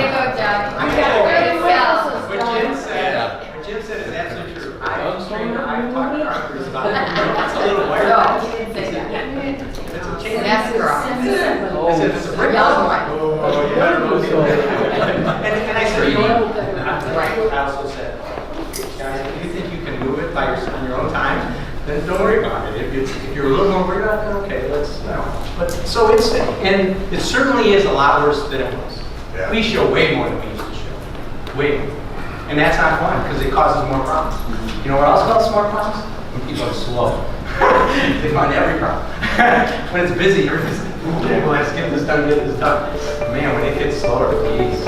to go, Doug. Way to sell. What Jim said is absolutely true. I've talked to carpenters about it. It's a little wire. No, he didn't say that. It's a chain. That's girl. I said, it's a brick. Yellow one. Oh, you better move it. And I said, you know, I also said, guys, if you think you can move it on your own time, then don't worry about it. If you're a little more worried about it, then okay, let's, you know. But, so and it certainly is a lot worse than it was. Yeah. We show way more than we used to show. Way more. And that's not fun, because it causes more problems. You know what else causes more problems? When people are slow. They find every problem. When it's busy, you're busy. Okay, well, let's get this done, get this done. Man, when it gets slower, geez.